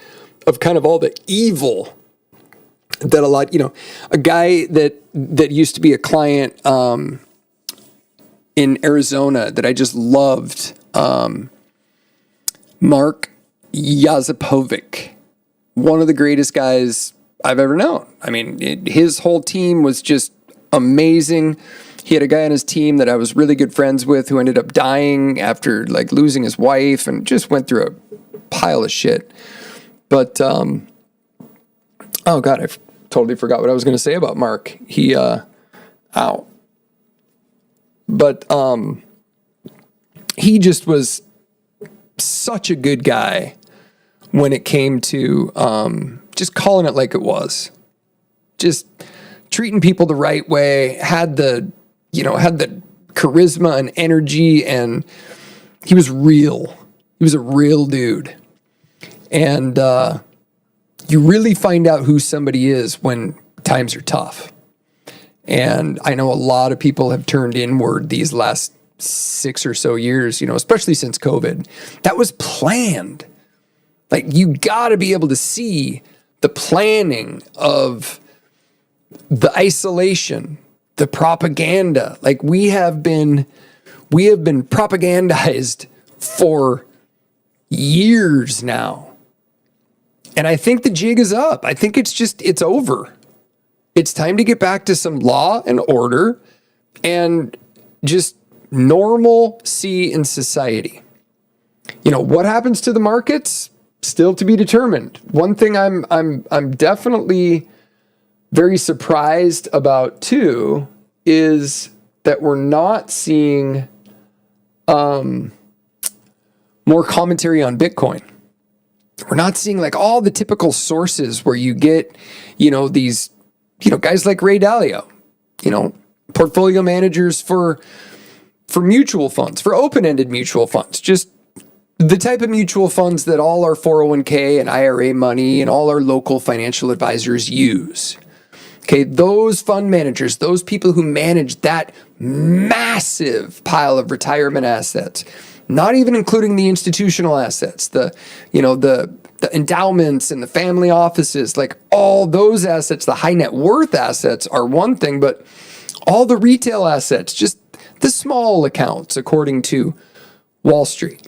of kind of all the evil that a guy that used to be a client in Arizona that I just loved, Mark Yazapovic, one of the greatest guys I've ever known. I mean, his whole team was just amazing. He had a guy on his team that I was really good friends with who ended up dying after like losing his wife and just went through a pile of shit. But, oh God, I totally forgot what I was going to say about Mark. But he just was such a good guy when it came to just calling it like it was, just treating people the right way, had the charisma and energy, and he was real. He was a real dude. And you really find out who somebody is when times are tough. And I know a lot of people have turned inward these last 6 or so years, especially since COVID. That was planned. Like, you got to be able to see the planning of the isolation, the propaganda. Like, we have been propagandized for years now. And I think the jig is up. I think it's over. It's time to get back to some law and order and just normalcy in society. What happens to the markets? Still to be determined. One thing I'm definitely very surprised about too is that we're not seeing more commentary on Bitcoin. We're not seeing like all the typical sources where you get, these, guys like Ray Dalio, portfolio managers for mutual funds, for open-ended mutual funds, just the type of mutual funds that all our 401k and IRA money and all our local financial advisors use. Okay, those fund managers, those people who manage that massive pile of retirement assets, not even including the institutional assets, the endowments and the family offices, like all those assets, the high net worth assets are one thing, but all the retail assets, just the small accounts, according to Wall Street.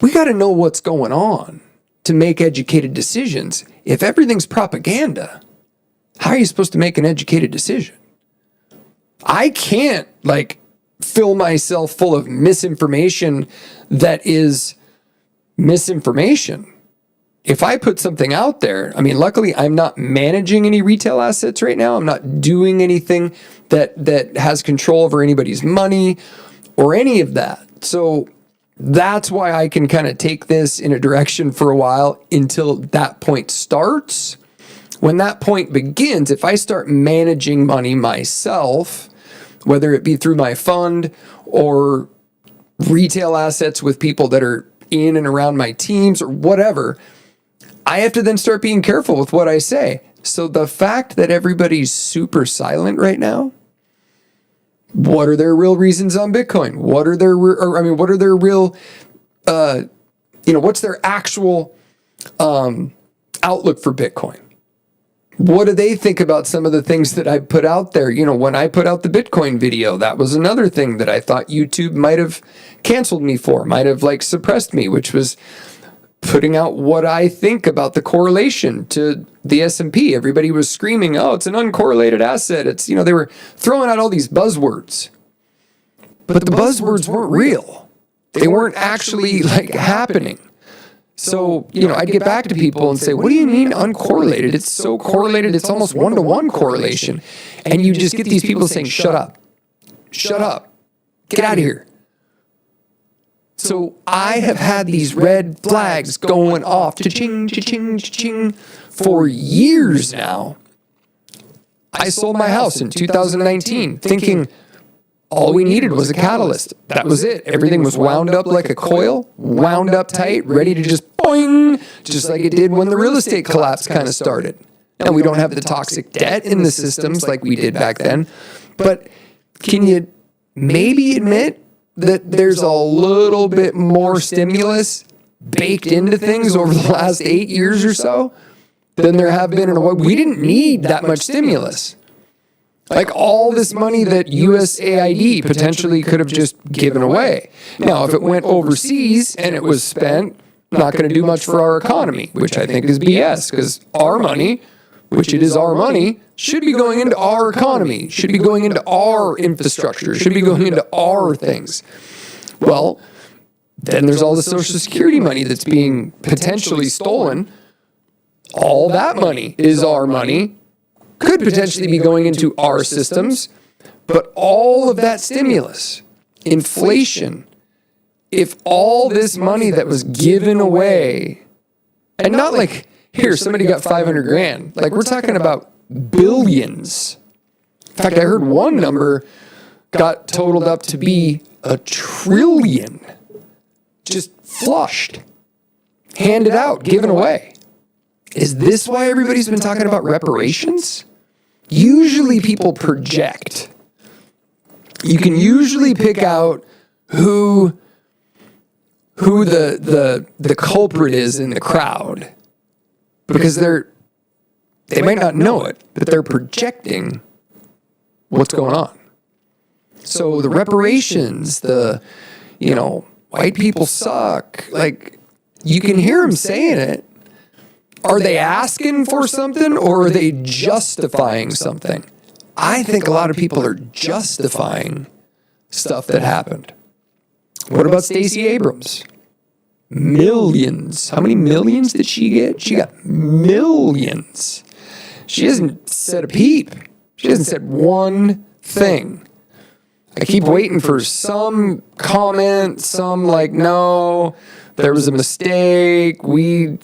We got to know what's going on to make educated decisions. If everything's propaganda, how are you supposed to make an educated decision? I can't fill myself full of misinformation that is misinformation. If I put something out there, luckily I'm not managing any retail assets right now. I'm not doing anything that has control over anybody's money or any of that. So that's why I can kind of take this in a direction for a while until that point starts. When that point begins, if I start managing money myself, whether it be through my fund or retail assets with people that are in and around my teams or whatever, I have to then start being careful with what I say. So the fact that everybody's super silent right now, what are their real reasons on Bitcoin? What are their real, what's their actual outlook for Bitcoin? What do they think about some of the things that I put out there? When I put out the Bitcoin video, that was another thing that I thought YouTube might have canceled me for, might have suppressed me, which was putting out what I think about the correlation to the S&P. Everybody was screaming, oh, it's an uncorrelated asset. It's, they were throwing out all these buzzwords. But the buzzwords weren't real. They weren't actually happening. So, I'd get back to people and say, what do you mean uncorrelated? It's so correlated, it's almost one-to-one correlation. And you just get these people saying, shut up, get out of here. So I have had these red flags going off, cha-ching, cha-ching, cha-ching, for years now. I sold my house in 2019 thinking All we needed was a catalyst. That was it. Everything was wound up like a coil, wound up tight, ready to just boing, just like it did when the real estate collapse kind of started. And we don't have the toxic debt in the systems like we did back then. But can you maybe admit that there's a little bit more stimulus baked into things over the last 8 years or so than there have been in a while? We didn't need that much stimulus. Like all this money that USAID potentially could have just given away. Now, if it went overseas and it was spent, not going to do much for our economy, which I think is BS, because our money, which it is our money, should be going into our economy, should be going into our infrastructure, should be going into our things. Well, then there's all the Social Security money that's being potentially stolen. All that money is our money, could potentially be going into our systems, but all of that stimulus, inflation, if all this money that was given away, and not like, here, somebody got 500 grand, like we're talking about billions. In fact, I heard one number got totaled up to be $1 trillion, just flushed, handed out, given away. Is this why everybody's been talking about reparations? Usually people project. You can usually pick out who the culprit is in the crowd because they might not know it, but they're projecting what's going on. So the reparations, white people suck, like you can hear them saying it. Are they asking for something or are they justifying something? I think a lot of people are justifying stuff that happened. What about Stacey Abrams? Millions. How many millions did she get? She got millions. She hasn't said a peep. She hasn't said one thing. I keep waiting for some comment, some like, no, there was a mistake. We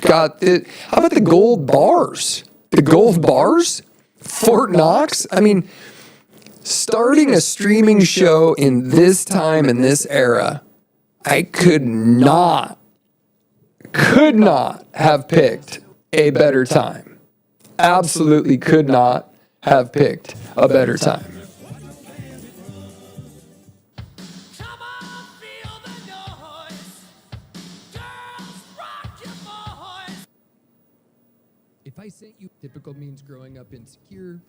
got it. How about the gold bars? The gold bars? Fort Knox? I mean, starting a streaming show in this time, in this era, I could not have picked a better time. Absolutely could not have picked a better time. If I sent you, typical means growing up insecure,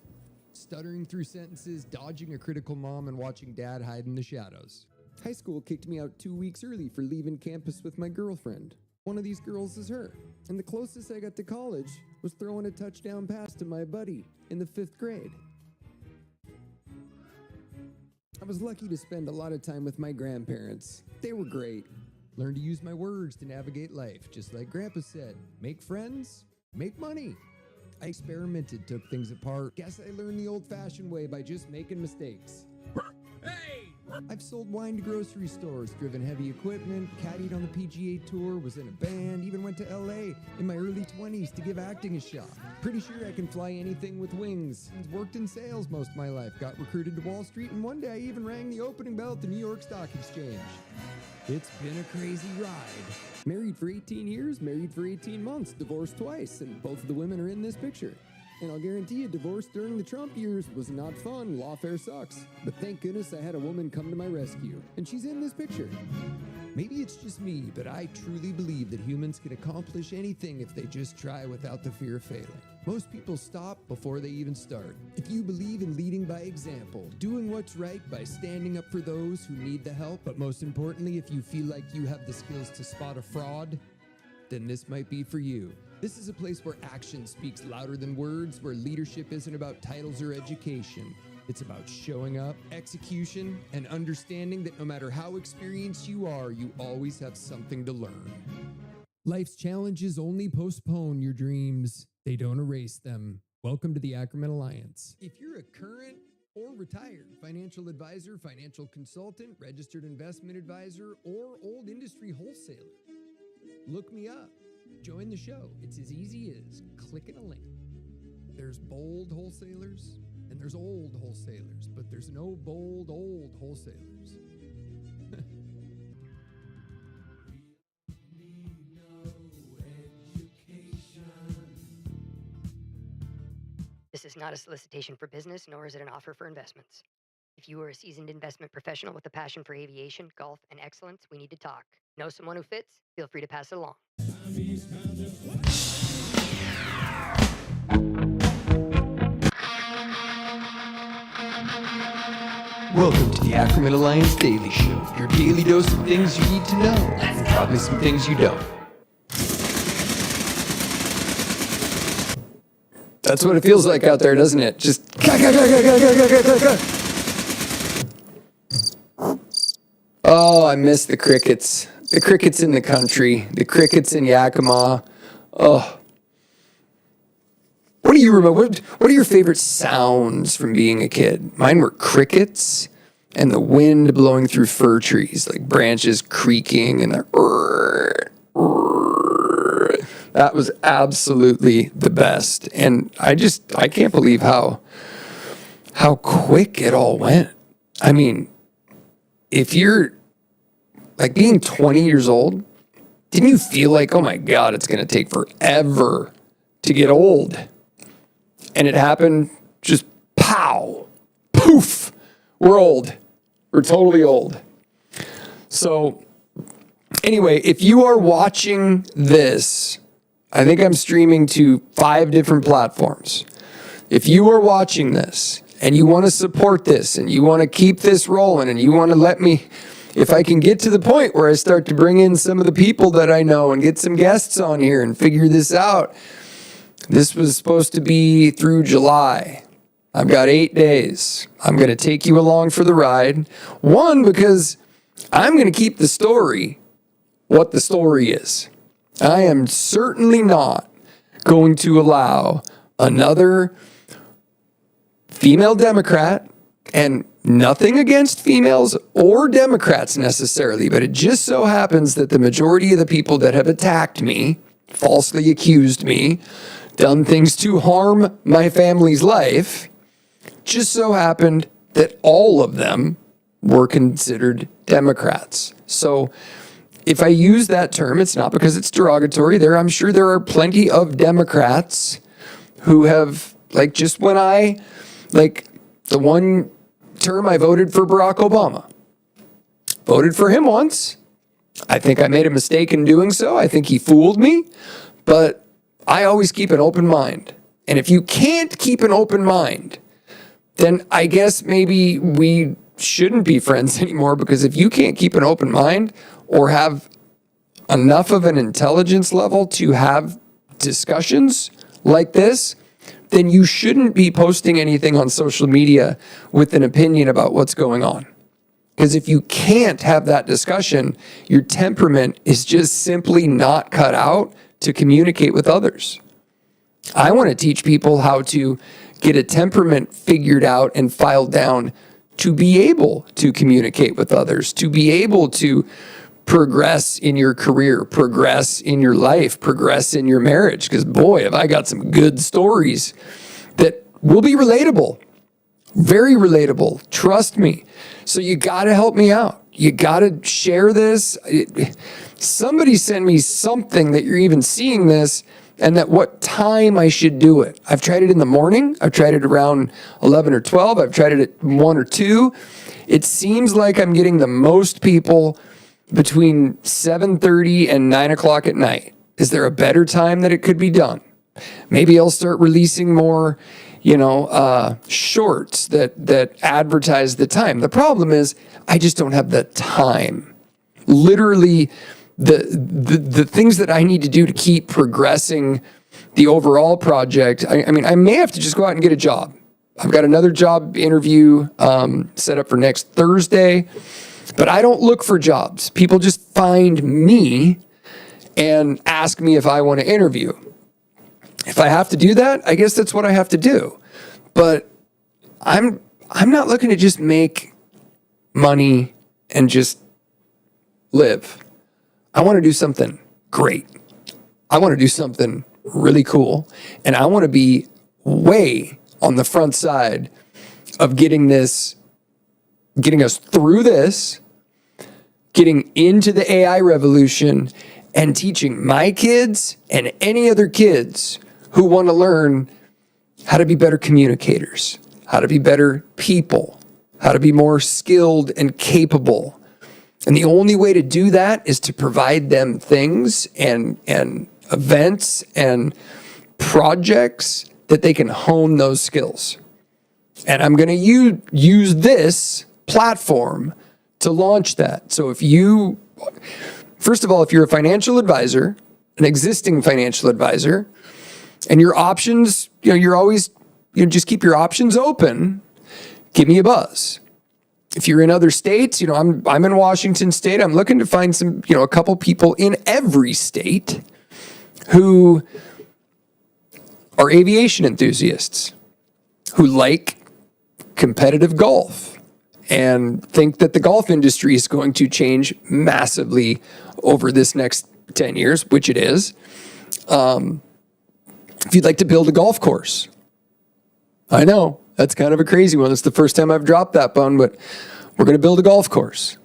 stuttering through sentences, dodging a critical mom, and watching dad hide in the shadows. High school kicked me out 2 weeks early for leaving campus with my girlfriend. One of these girls is her. And the closest I got to college was throwing a touchdown pass to my buddy in the 5th grade. I was lucky to spend a lot of time with my grandparents. They were great. Learned to use my words to navigate life, just like Grandpa said. Make friends, make money. I experimented, took things apart. Guess I learned the old-fashioned way by just making mistakes. Hey! I've sold wine to grocery stores, driven heavy equipment, caddied on the PGA Tour, was in a band, even went to LA in my early 20s to give acting a shot. Pretty sure I can fly anything with wings. Worked in sales most of my life, got recruited to Wall Street, and one day I even rang the opening bell at the New York Stock Exchange. It's been a crazy ride. Married for 18 years, married for 18 months, divorced twice, and both of the women are in this picture. And I'll guarantee you, divorce during the Trump years was not fun. Lawfare sucks. But thank goodness I had a woman come to my rescue. And she's in this picture. Maybe it's just me, but I truly believe that humans can accomplish anything if they just try without the fear of failing. Most people stop before they even start. If you believe in leading by example, doing what's right by standing up for those who need the help, but most importantly, if you feel like you have the skills to spot a fraud, then this might be for you. This is a place where action speaks louder than words, where leadership isn't about titles or education. It's about showing up, execution, and understanding that no matter how experienced you are, you always have something to learn. Life's challenges only postpone your dreams. They don't erase them. Welcome to the Ackerman Alliance. If you're a current or retired financial advisor, financial consultant, registered investment advisor, or old industry wholesaler, look me up. Join the show. It's as easy as clicking a link. There's bold wholesalers, and And there's old wholesalers, but there's no bold old wholesalers. This is not a solicitation for business, nor is it an offer for investments. If you are a seasoned investment professional with a passion for aviation, golf, and excellence, we need to talk. Know someone who fits? Feel free to pass it along. Welcome to the Ackerman Alliance Daily Show, your daily dose of things you need to know, and probably some things you don't. That's what it feels like out there, doesn't it? Just oh, I miss the crickets. The crickets in the country. The crickets in Yakima. Oh. What do you remember? What are your favorite sounds from being a kid? Mine were crickets and the wind blowing through fir trees, like branches creaking and the that was absolutely the best. And I can't believe how quick it all went. I mean, if you're like being 20 years old, didn't you feel like, oh my God, it's going to take forever to get old? And it happened just pow, poof, we're old. We're totally old. So anyway, if you are watching this, I think I'm streaming to 5 different platforms. If you are watching this and you want to support this and you want to keep this rolling and you want to let me, if I can get to the point where I start to bring in some of the people that I know and get some guests on here and figure this out. This was supposed to be through July. I've got 8 days. I'm going to take you along for the ride. One, because I'm going to keep the story what the story is. I am certainly not going to allow another female Democrat, and nothing against females or Democrats necessarily, but it just so happens that the majority of the people that have attacked me, falsely accused me, done things to harm my family's life, just so happened that all of them were considered Democrats. So if I use that term, it's not because it's derogatory. I'm sure there are plenty of Democrats who have, like, just when the one term I voted for Barack Obama. Voted for him once. I think I made a mistake in doing so. I think he fooled me. But I always keep an open mind. And if you can't keep an open mind, then I guess maybe we shouldn't be friends anymore, because if you can't keep an open mind or have enough of an intelligence level to have discussions like this, then you shouldn't be posting anything on social media with an opinion about what's going on. Because if you can't have that discussion, your temperament is just simply not cut out to communicate with others. I want to teach people how to get a temperament figured out and filed down to be able to communicate with others, to be able to progress in your career, progress in your life, progress in your marriage. Because boy, have I got some good stories that will be relatable, very relatable. Trust me. So you got to help me out. You got to share this. Somebody send me something that you're even seeing this and that what time I should do it. I've tried it in the morning. I've tried it around 11 or 12. I've tried it at 1 or 2. It seems like I'm getting the most people between 7:30 and 9 o'clock at night. Is there a better time that it could be done? Maybe I'll start releasing more, shorts that advertise the time. The problem is I just don't have the time. Literally, the things that I need to do to keep progressing the overall project. I mean, I may have to just go out and get a job. I've got another job interview set up for next Thursday, but I don't look for jobs. People just find me and ask me if I want to interview. If I have to do that, I guess that's what I have to do. But I'm not looking to just make money and just live. I want to do something great. I want to do something really cool. And I want to be way on the front side of getting us through this, getting into the AI revolution, and teaching my kids and any other kids who want to learn how to be better communicators, how to be better people, how to be more skilled and capable. And the only way to do that is to provide them things and events and projects that they can hone those skills. And I'm going to use this platform to launch that. So first of all, if you're a financial advisor, an existing financial advisor, and your options, just keep your options open, give me a buzz. If you're in other states, I'm in Washington State. I'm looking to find a couple people in every state who are aviation enthusiasts, who like competitive golf and think that the golf industry is going to change massively over this next 10 years, which it is. If you'd like to build a golf course, I know that's kind of a crazy one. It's the first time I've dropped that bone, but we're going to build a golf course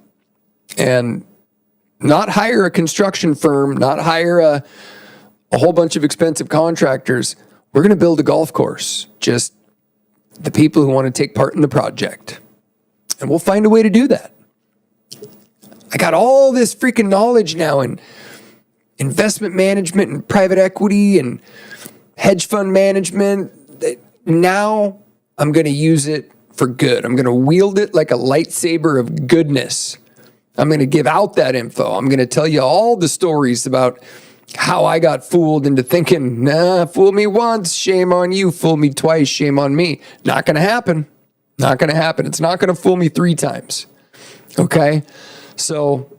and not hire a construction firm, not hire a whole bunch of expensive contractors. We're going to build a golf course, just the people who want to take part in the project. And we'll find a way to do that. I got all this freaking knowledge now in investment management and private equity and hedge fund management. Now I'm going to use it for good. I'm going to wield it like a lightsaber of goodness. I'm going to give out that info. I'm going to tell you all the stories about how I got fooled into thinking, fool me once, shame on you. Fool me twice, shame on me. Not going to happen. Not going to happen. It's not going to fool me 3 times. Okay? So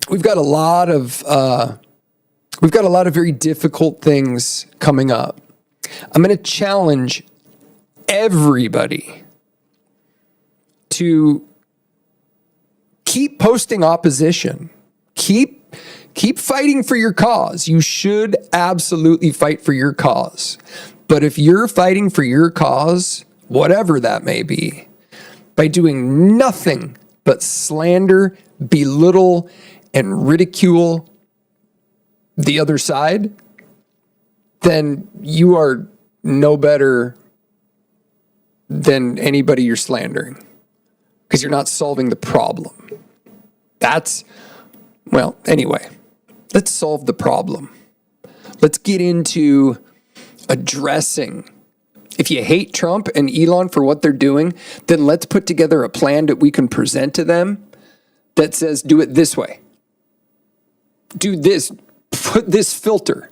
we've got a lot of very difficult things coming up. I'm going to challenge everybody to keep posting opposition. Keep fighting for your cause. You should absolutely fight for your cause. But if you're fighting for your cause, whatever that may be, by doing nothing but slander, belittle, and ridicule the other side, then you are no better than anybody you're slandering, because you're not solving the problem. Anyway, let's solve the problem. Let's get into addressing. If you hate Trump and Elon for what they're doing, then let's put together a plan that we can present to them that says, do it this way. Do this. Put this filter.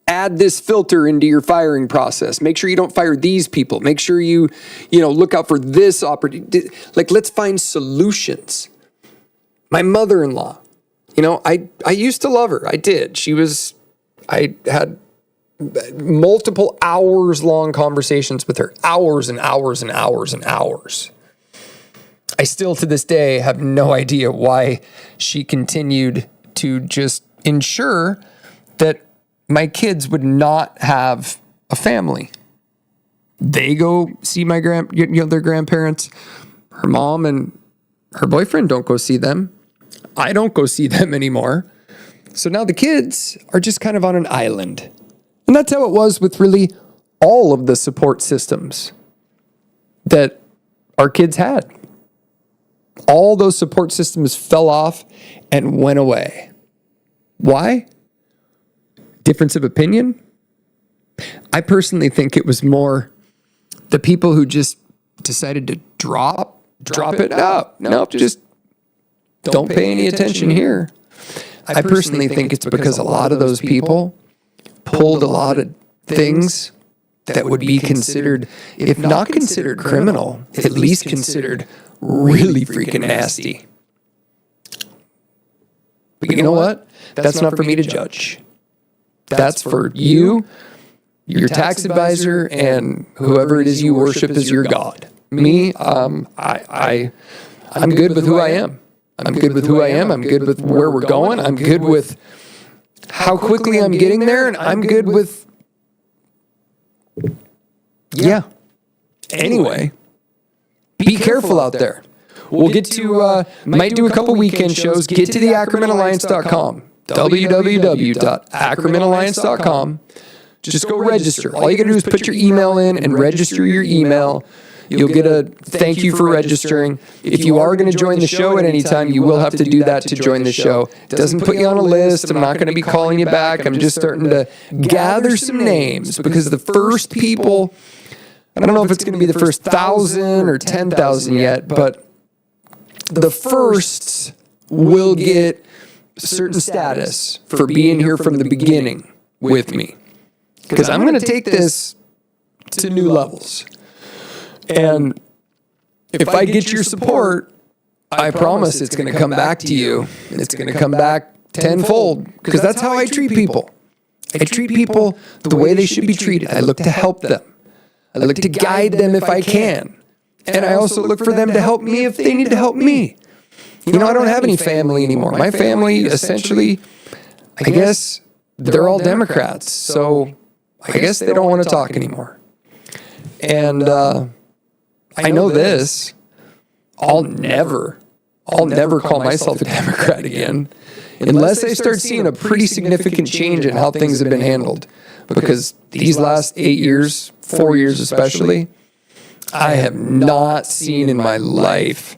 Add this filter into your firing process. Make sure you don't fire these people. Make sure you look out for this opportunity. Let's find solutions. My mother-in-law, I used to love her. I did. I had multiple hours-long conversations with her. Hours and hours and hours and hours. I still, to this day, have no idea why she continued to just ensure that my kids would not have a family. They go see their grandparents. Her mom and her boyfriend don't go see them. I don't go see them anymore. So now the kids are just kind of on an island. And that's how it was with really all of the support systems that our kids had. All those support systems fell off and went away. Why? Difference of opinion? I personally think it was more the people who just decided to drop it out. Nope, just don't pay any attention here. I personally think it's because a lot of those people pulled a lot of things that would be considered, if not considered criminal, at least considered really freaking nasty. But you know what? That's not for me to judge. That's for you, your tax advisor, and whoever it is you worship as your God. Me, I'm good with who I am. I'm good with who I am. I'm good with where we're going. I'm good with how quickly I'm getting there, and I'm good with, yeah. Anyway, be careful out there. We'll get to, might do a couple weekend shows. Get to the AckermanAlliance.com, www.ackermanalliance.com. Just go register. All you got to do is put your email in and register your email. You'll get a thank you for registering. If you are going to join the show at any time, you will have to do that to join the show. It doesn't put you on a list. I'm not going to be calling you back. I'm just starting to gather some names because the first people, I don't know if it's going to be the first 1,000 or 10,000 yet, but the firsts will get certain status for being here from the beginning with me. Because I'm going to take this to new levels. And if I get your support, I promise it's going to come back to you. It's going to come back tenfold because that's how I treat people. I treat people the way they should be treated. I look to help them. I look to guide them if I can. And I also look for them to help me if they need to help me. You know, I don't have any family anymore. My family, essentially, I guess they're all Democrats. So I guess they don't want to talk anymore. And I know this, I'll never call myself a Democrat again unless I start seeing a pretty significant change in how things have been handled. Because these last 8 years, 4 years especially, I have not seen in my life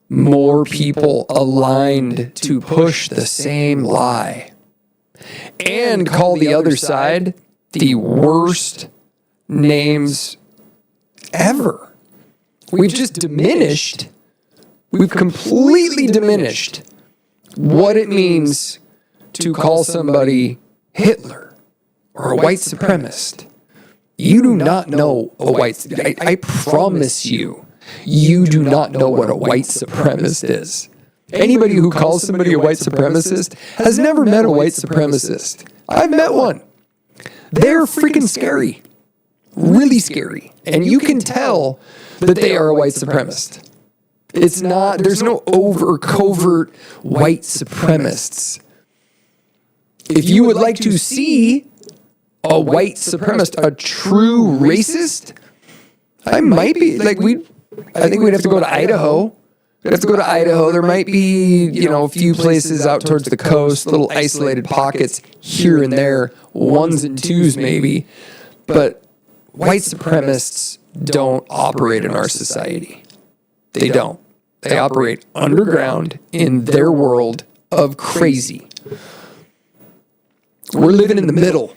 more people aligned to push the same lie and call the other side the worst names ever. We've completely diminished what it means to call somebody Hitler or a white supremacist. You do not know a white, I promise you, you do not know what a white supremacist is. Anybody who calls somebody a white supremacist has never met a white supremacist. I've met one. They're freaking scary. Really scary. And you can tell that they are a white supremacist. It's not, there's no covert white supremacists. If you would like to see a white supremacist, a true racist, I might be, I think we'd have to go to Idaho. We'd have to go to Idaho. There might be, a few places out towards the coast, little isolated pockets here and there, ones and twos maybe. But white supremacists don't operate in our society. They don't. They operate underground in their world of crazy. We're living in the middle.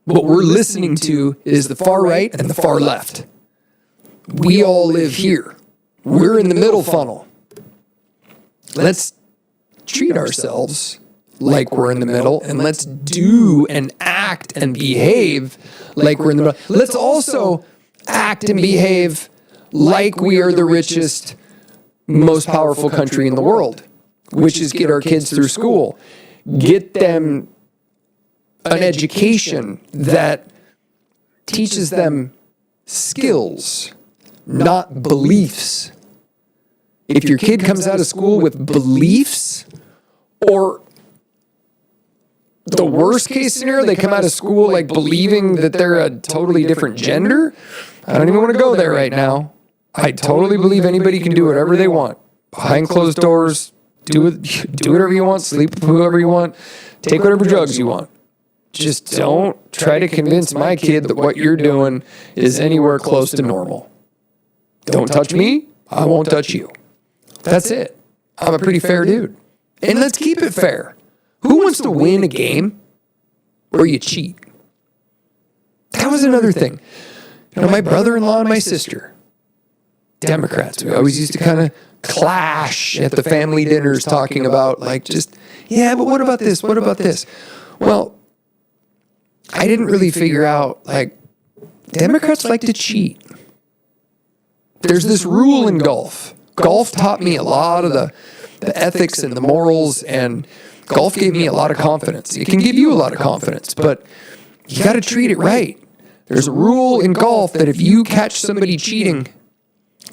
What we're listening to is the far right and the far left. We all live here. We're in the middle funnel. Let's treat ourselves like we're in the middle, and let's do and act and behave like we're in the middle. Let's also act and behave like we are the richest, most powerful country in the world, which is get our kids through school, get them an education that teaches them skills, not beliefs. If your kid comes out of school with beliefs, or the worst case scenario, they come out of school like believing that they're a totally different gender, I don't even want to go there right now. I totally believe anybody can do whatever they want. Behind closed doors, do whatever you want, sleep with whoever you want, take whatever drugs you want. Just don't try to convince my kid that what you're doing is anywhere close to normal. Don't touch me, I won't touch you. That's it. I'm a pretty fair dude. And let's keep it fair. Who wants to win a game where you cheat? That was another thing. My brother-in-law and my sister, Democrats, we always used to kind of clash at the family dinners talking about but what about this? What about this? Well, I didn't really figure out, Democrats like to cheat. There's this rule in golf. Golf taught me a lot of the ethics and the morals, and golf gave me a lot of confidence. It can give you a lot of confidence, but you got to treat it right. There's a rule in golf that if you catch somebody cheating,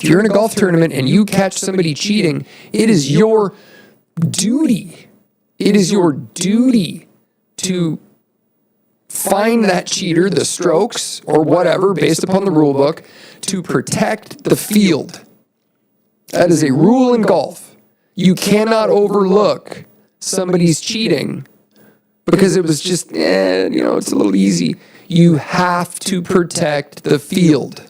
if you're in a golf tournament and you catch somebody cheating, it is your duty. It is your duty to fine that cheater the strokes or whatever based upon the rule book to protect the field. That is a rule in golf. You cannot overlook somebody's cheating because it was just, it's a little easy. You have to protect the field.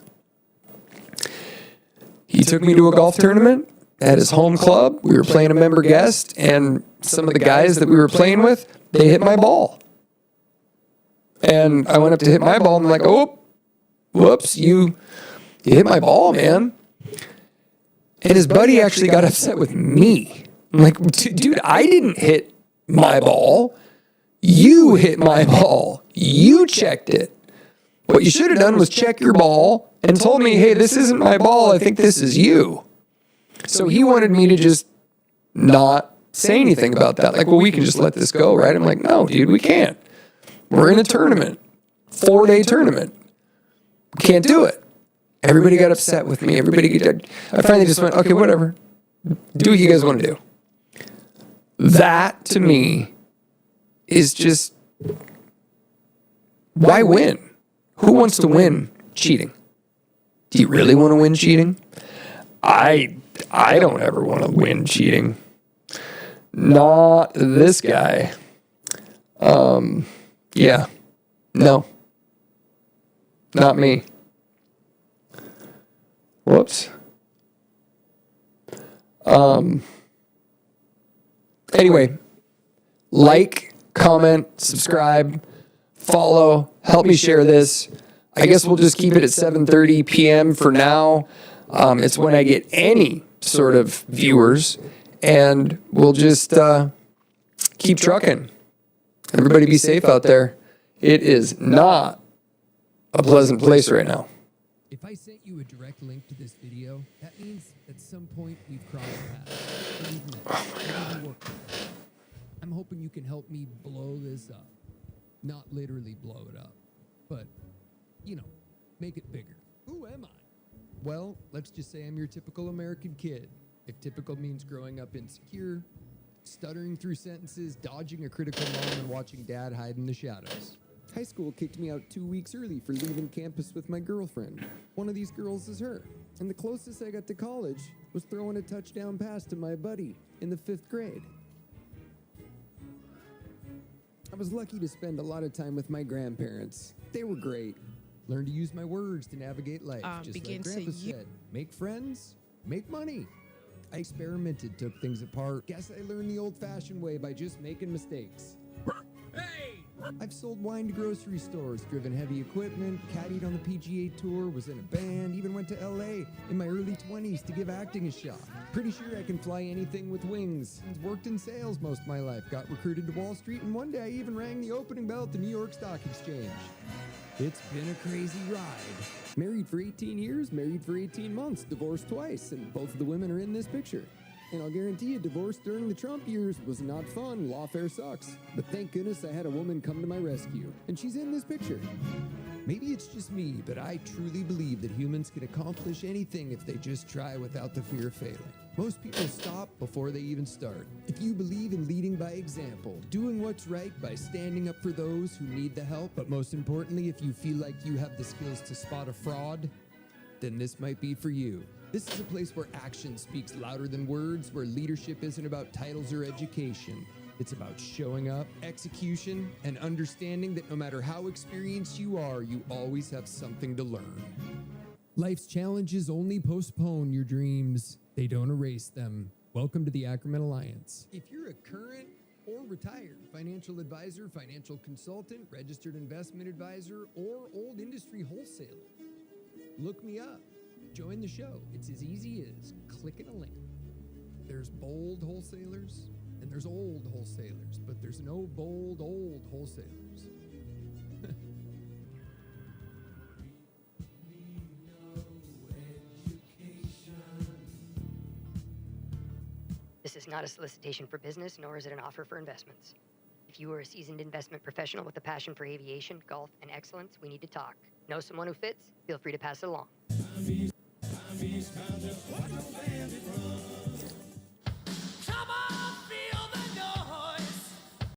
He took me to a golf tournament at his home club. We were playing a member guest, and some of the guys that we were playing with, they hit my ball. And I went up to hit my ball, and I'm like, oh, whoops, you hit my ball, man. And his buddy actually got upset with me. I'm like, dude, I didn't hit my ball. You hit my ball. You checked it. What you should have done was check your ball and told me, hey, this isn't my ball. I think this is you. So he wanted me to just not say anything about that. Like, well, we can just let this go, right? I'm like, no, dude, we can't. We're in a tournament, 4-day tournament. We can't do it. Everybody got upset with me. I finally just went, okay, whatever. Do what you guys want to do. That, to me, is just, why win? Who wants to win cheating? Do you really want to win cheating? I don't ever want to win cheating. Not this guy. Yeah. No. Not me. Whoops. Anyway, like, comment, subscribe, follow, help me share this. I guess we'll just keep it at 7:30 p.m. for now. It's when I get any sort of viewers, and we'll just keep trucking. Everybody be safe out there. It is not a pleasant place right now. If I sent you a direct link to this video, that means at some point we've crossed paths. I'm hoping you can help me blow this up. Not literally blow it up, but, make it bigger. Who am I? Well, let's just say I'm your typical American kid. If typical means growing up insecure, stuttering through sentences, dodging a critical mom, and watching dad hide in the shadows. High school kicked me out 2 weeks early for leaving campus with my girlfriend. One of these girls is her. And the closest I got to college was throwing a touchdown pass to my buddy in the 5th grade. I was lucky to spend a lot of time with my grandparents. They were great. Learned to use my words to navigate life, just like Grandpa said. Make friends, make money. I experimented, took things apart. Guess I learned the old-fashioned way by just making mistakes. Hey! I've sold wine to grocery stores, driven heavy equipment, caddied on the PGA Tour, was in a band, even went to LA in my early 20s to give acting a shot. Pretty sure I can fly anything with wings. Worked in sales most of my life, got recruited to Wall Street, and one day I even rang the opening bell at the New York Stock Exchange. It's been a crazy ride. Married for 18 years, married for 18 months, divorced twice, and both of the women are in this picture. And I'll guarantee you, divorce during the Trump years was not fun. Lawfare sucks. But thank goodness I had a woman come to my rescue. And she's in this picture. Maybe it's just me, but I truly believe that humans can accomplish anything if they just try without the fear of failing. Most people stop before they even start. If you believe in leading by example, doing what's right by standing up for those who need the help, but most importantly, if you feel like you have the skills to spot a fraud, then this might be for you. This is a place where action speaks louder than words, where leadership isn't about titles or education. It's about showing up, execution, and understanding that no matter how experienced you are, you always have something to learn. Life's challenges only postpone your dreams. They don't erase them. Welcome to the Ackerman Alliance. If you're a current or retired financial advisor, financial consultant, registered investment advisor, or old industry wholesaler, look me up. Join the show. It's as easy as clicking a link. There's bold wholesalers and there's old wholesalers, but there's no bold old wholesalers. This is not a solicitation for business, nor is it an offer for investments. If you are a seasoned investment professional with a passion for aviation, golf, and excellence, we need to talk. Know someone who fits? Feel free to pass it along.